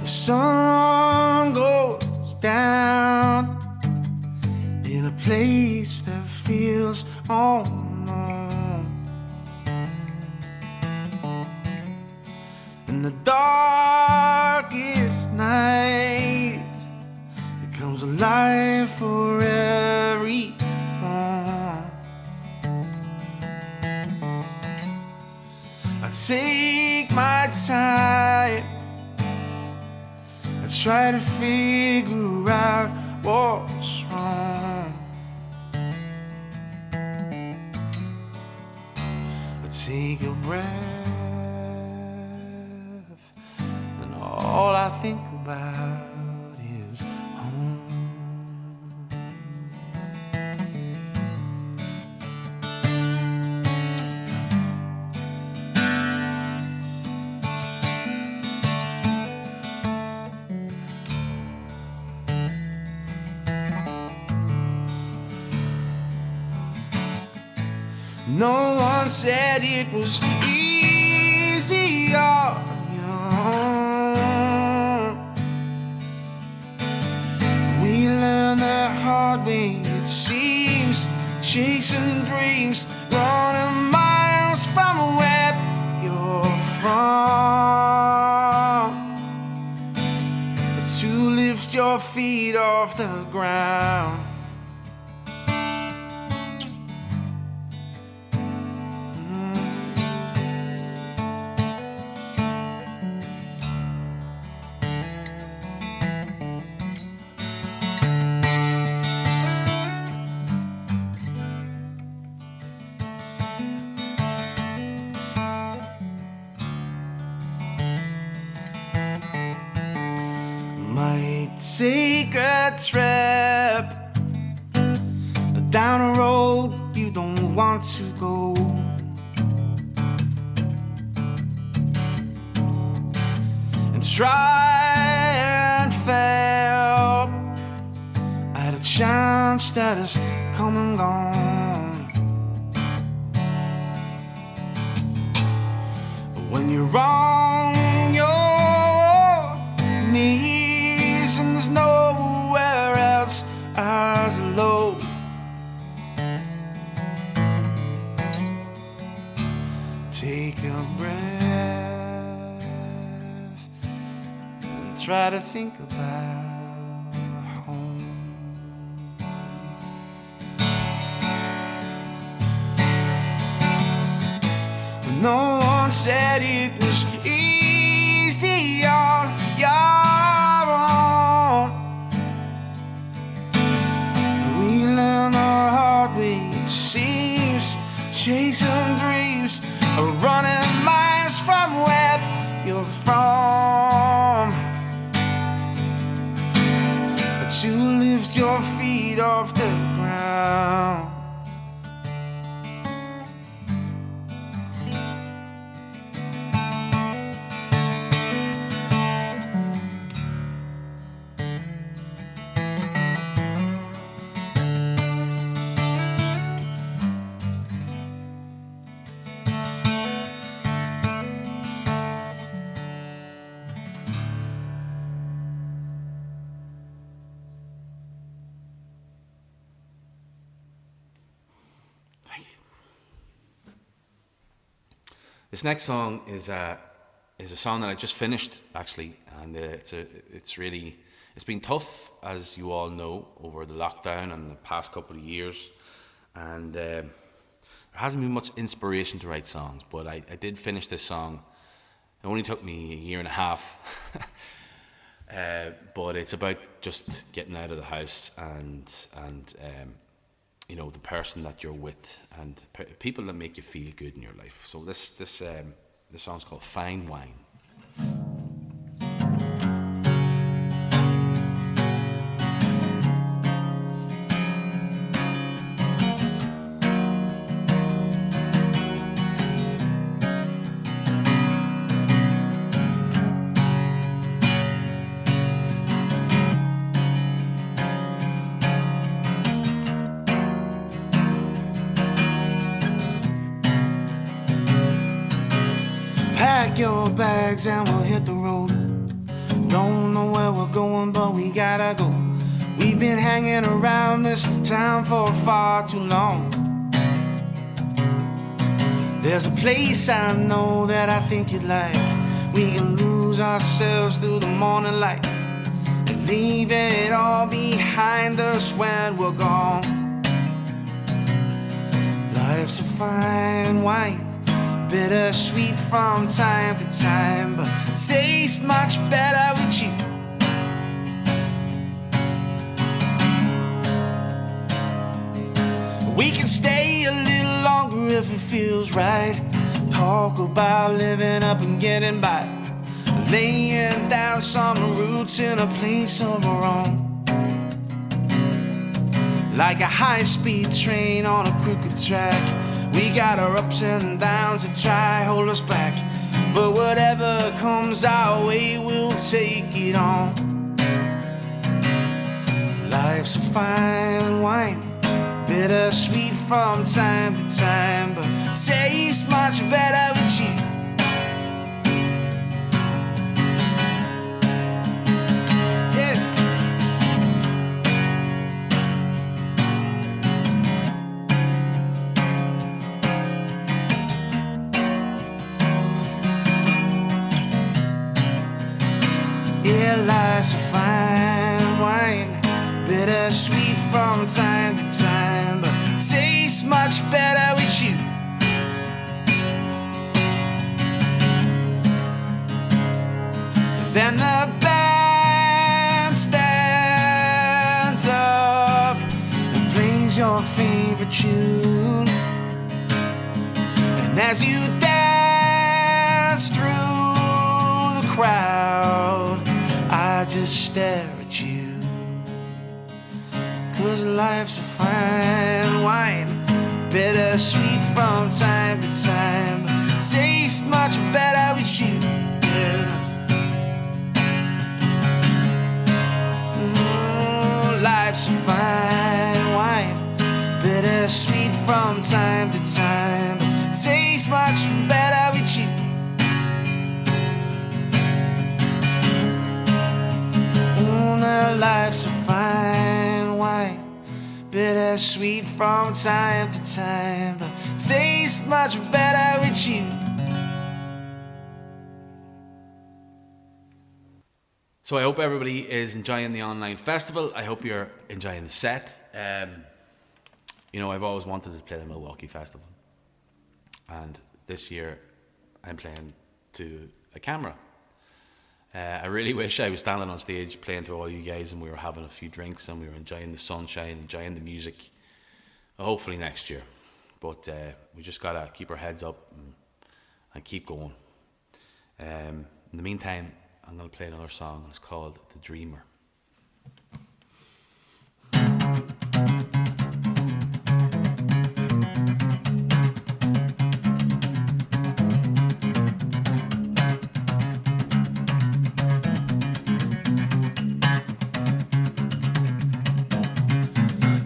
The sun goes down in a place that feels unknown. In the darkest night, it comes alive for everyone. I take my time, I try to figure out what's wrong. I take a breath, and all I think about is home. No one said it was easy on your own. We learn the hard way, it seems. Chasing dreams, running miles from where you're from. But to lift your feet off the ground. Take a trip down a road you don't want to go. And try and fail at a chance that has come and gone. But when you're on your knees and there's nowhere else as low, take a breath and try to think about home. But no one said it was easy on your own. We learn the hard way, it seems. Chasing dreams, running miles from where you're from. This next song is a song that I just finished actually, and it's been tough, as you all know, over the lockdown and the past couple of years, and there hasn't been much inspiration to write songs, but I did finish this song. It only took me a year and a half, but it's about just getting out of the house and you know, the person that you're with and people that make you feel good in your life. So this song's called Fine Wine. Your bags and we'll hit the road. Don't know where we're going, but we gotta go. We've been hanging around this town for far too long. There's a place I know that I think you'd like. We can lose ourselves through the morning light and leave it all behind us when we're gone. Life's a fine wine, bittersweet from time to time, but tastes much better with you. We can stay a little longer if it feels right. Talk about living up and getting by, laying down some roots in a place of our own. Like a high-speed train on a crooked track, we got our ups and downs that try to hold us back, but whatever comes our way, we'll take it on. Life's a fine wine, bittersweet from time to time, but tastes much better with you. Life's a fine wine, bittersweet from time to time, but tastes much better with you. Then the band stands up and plays your favorite tune, and as you dance through the crowd, I just stare at you. 'Cause life's a fine wine, bittersweet from time to time, tastes much better with you. Yeah. Life's a fine wine, bittersweet from time to time, tastes much better with you. Life's a fine wine, bittersweet from time to time, but tastes much better with you. So I hope everybody is enjoying the online festival. I hope you're enjoying the set. You know, I've always wanted to play the Milwaukee Festival, and this year I'm playing to a camera. I really wish I was standing on stage playing to all you guys and we were having a few drinks and we were enjoying the sunshine, enjoying the music. Hopefully next year. But we just got to keep our heads up and keep going. In the meantime, I'm going to play another song, and it's called The Dreamer.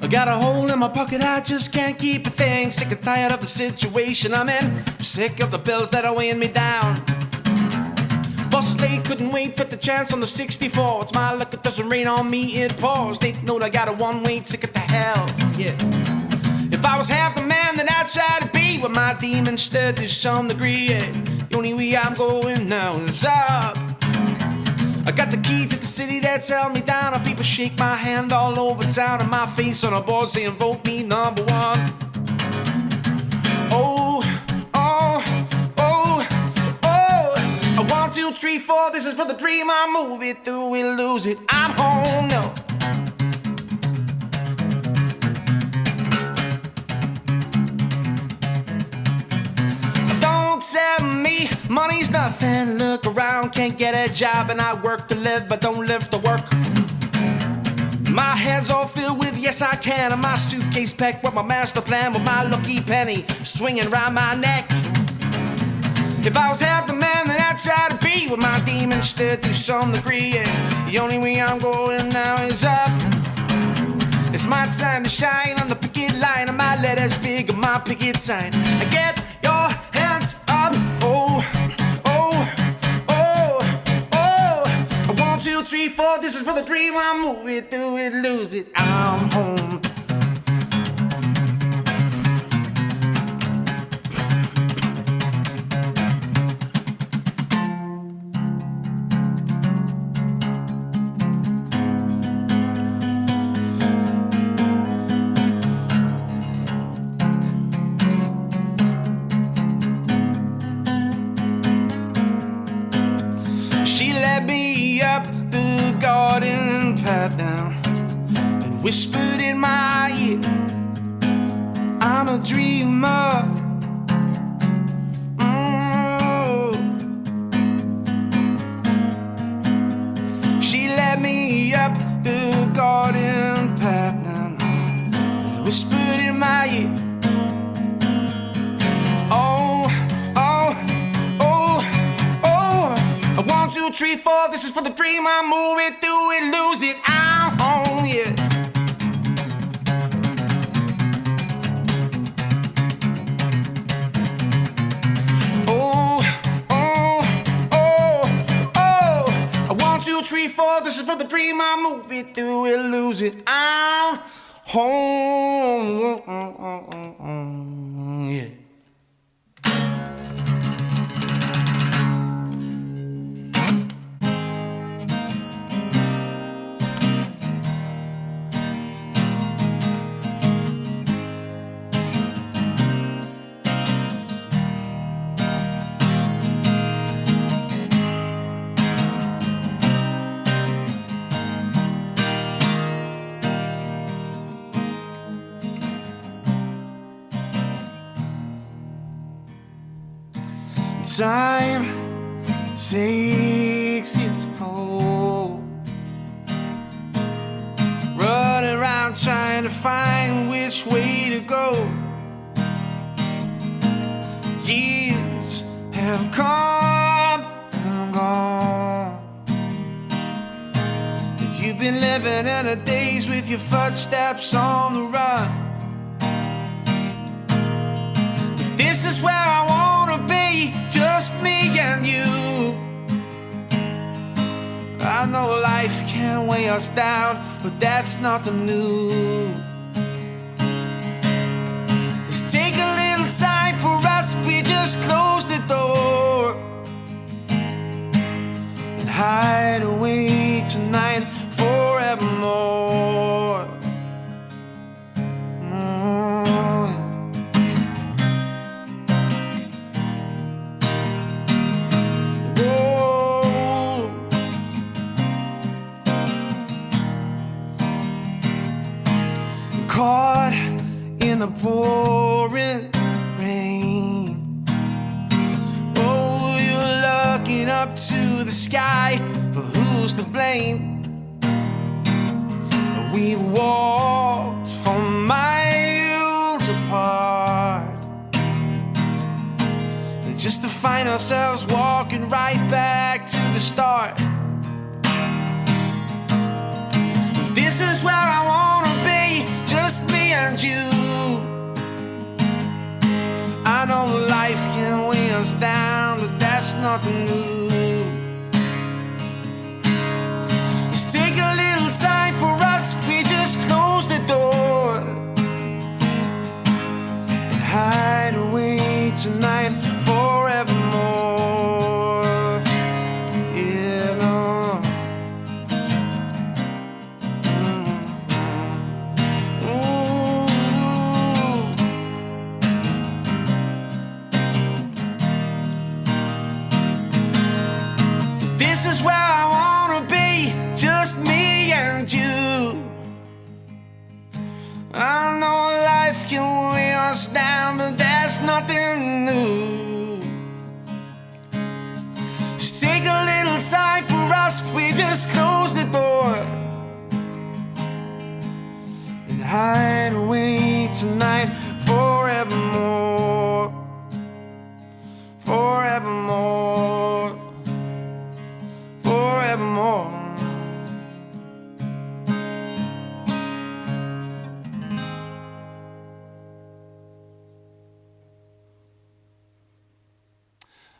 Got a hole in my pocket, I just can't keep a thing. Sick and tired of the situation I'm in. I'm sick of the bills that are weighing me down. Boss late, couldn't wait for the chance on the 64. It's my luck, it doesn't rain on me, it pours. They know I got a one-way ticket to hell, yeah. If I was half the man that I try to be, well, my demons stirred to some degree. Yeah. The only way I'm going now is up. I got the key to the city that's held me down, and people shake my hand all over town, and my face on a board saying vote me number one. Oh, oh, oh, oh. 1, 2, 3, 4, this is for the dream. I move it through it, lose it, I'm home now. Don't tell me money's nothing. Look around, can't get a job, and I work to live, but don't live to work. My head's all filled with yes I can, and my suitcase packed with my master plan, with my lucky penny swinging around my neck. If I was half the man that I try to be, with my demons stirred to some degree, yeah. The only way I'm going now is up. It's my time to shine on the picket line, and my letters big on my picket sign. Get your hands up, oh, oh, oh, oh. 1, 2, 3, 4, this is for the dream. I move it, do it, lose it, I'm home. Whispered in my ear, I'm a dreamer. She led me up the garden path now. Whispered in my ear, oh, oh, oh, oh. 1, 2, 3, 4, this is for the dream. I move it, do it, lose it, I'm home, yeah. Three, four, this is for the dream. I move it, do it, lose it, I'm home, yeah. Time takes its toll, running around trying to find which way to go. Years have come and gone. You've been living in the days with your footsteps on the run. But this is where I wanna be, just me and you. I know life can weigh us down, but that's nothing new. Let's take a little time for us, we just close the door and hide away tonight forevermore. Caught in the pouring rain. Oh, you're looking up to the sky, but who's to blame? We've walked for miles apart, just to find ourselves walking right back to the start. This is where I wanna be, just me and you. I know life can weigh us down, but that's nothing new. Let's take a little time for us, we just close the door it's nothing new. Just take a little time for us, we just close the door and hide away tonight forevermore, forevermore, forevermore.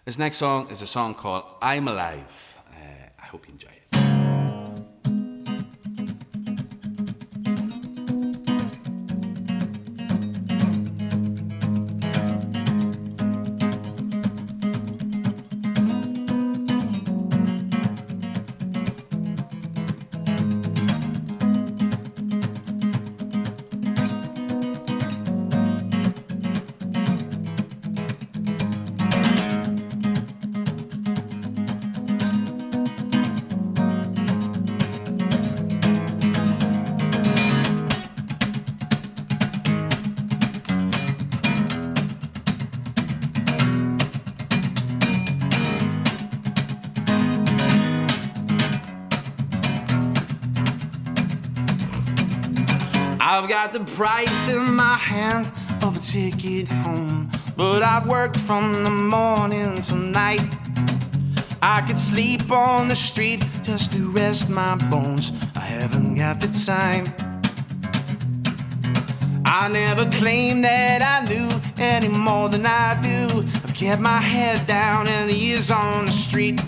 This next song is a song called I'm Alive. I hope you enjoy it. I've got the price in my hand of a ticket home, but I've worked from the morning till night. I could sleep on the street just to rest my bones. I haven't got the time. I never claimed that I knew any more than I do. I've kept my head down and ears on the street.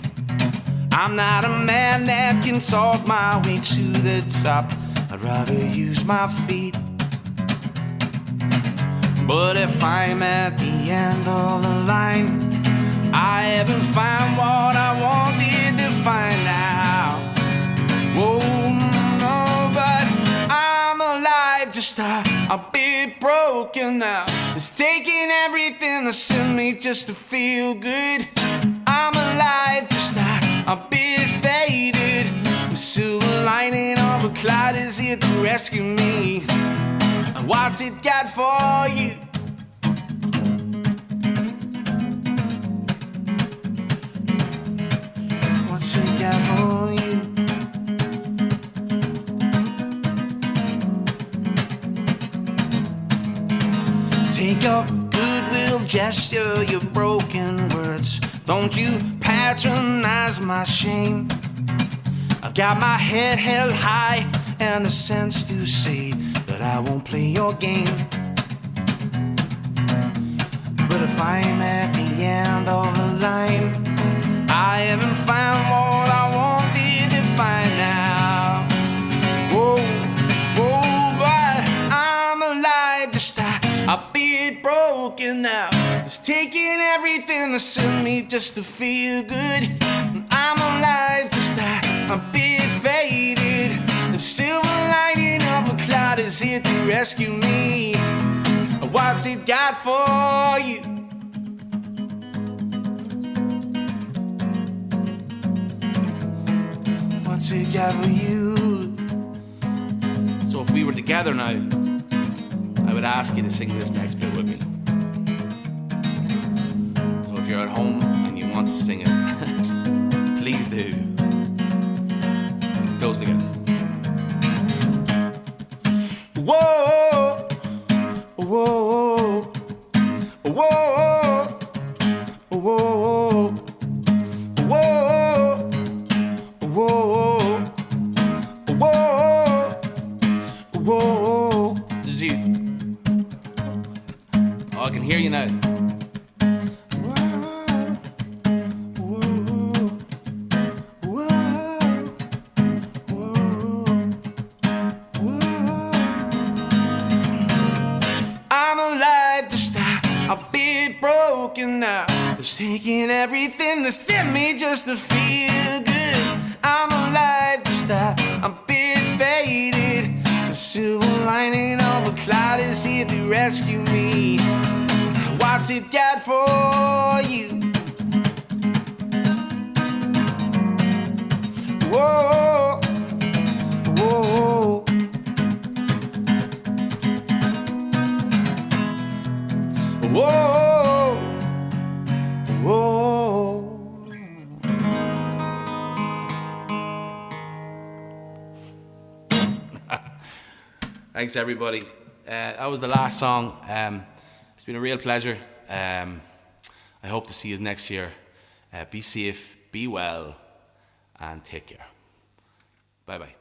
I'm not a man that can talk my way to the top. I'd rather use my feet. But if I'm at the end of the line, I haven't found what I wanted to find out. Whoa, no, but I'm alive, just a bit broken now. It's taking everything that's in me just to feel good. I'm alive, just a bit faded. The silver lining of a cloud is here to rescue me. And what's it got for you? What's it got for you? Take your goodwill gesture, your broken words. Don't you patronize my shame. I've got my head held high and the sense to say that I won't play your game. But if I'm at the end of the line, I haven't found what I wanted to find out. Whoa, whoa, but I'm alive, just a bit broken now. It's taking everything that's in me just to feel good. I'm alive, just a bit faded. The silver lining of a cloud is here to rescue me. What's it got for you? What's it got for you? So if we were together now, I would ask you to sing this next bit with me. So if you're at home and you want to sing it, please do. Goes together. Whoa, whoa, whoa, whoa, whoa, whoa, whoa, whoa. This is you. Oh, I can hear you now. Now it's taking everything that's in me just to feel good. I'm alive, just a bit faded. The silver lining of a cloud is here to rescue me. What's it got for you? Whoa, whoa, whoa. Thanks, everybody. That was the last song. It's been a real pleasure. I hope to see you next year. Be safe, be well, and take care. Bye-bye.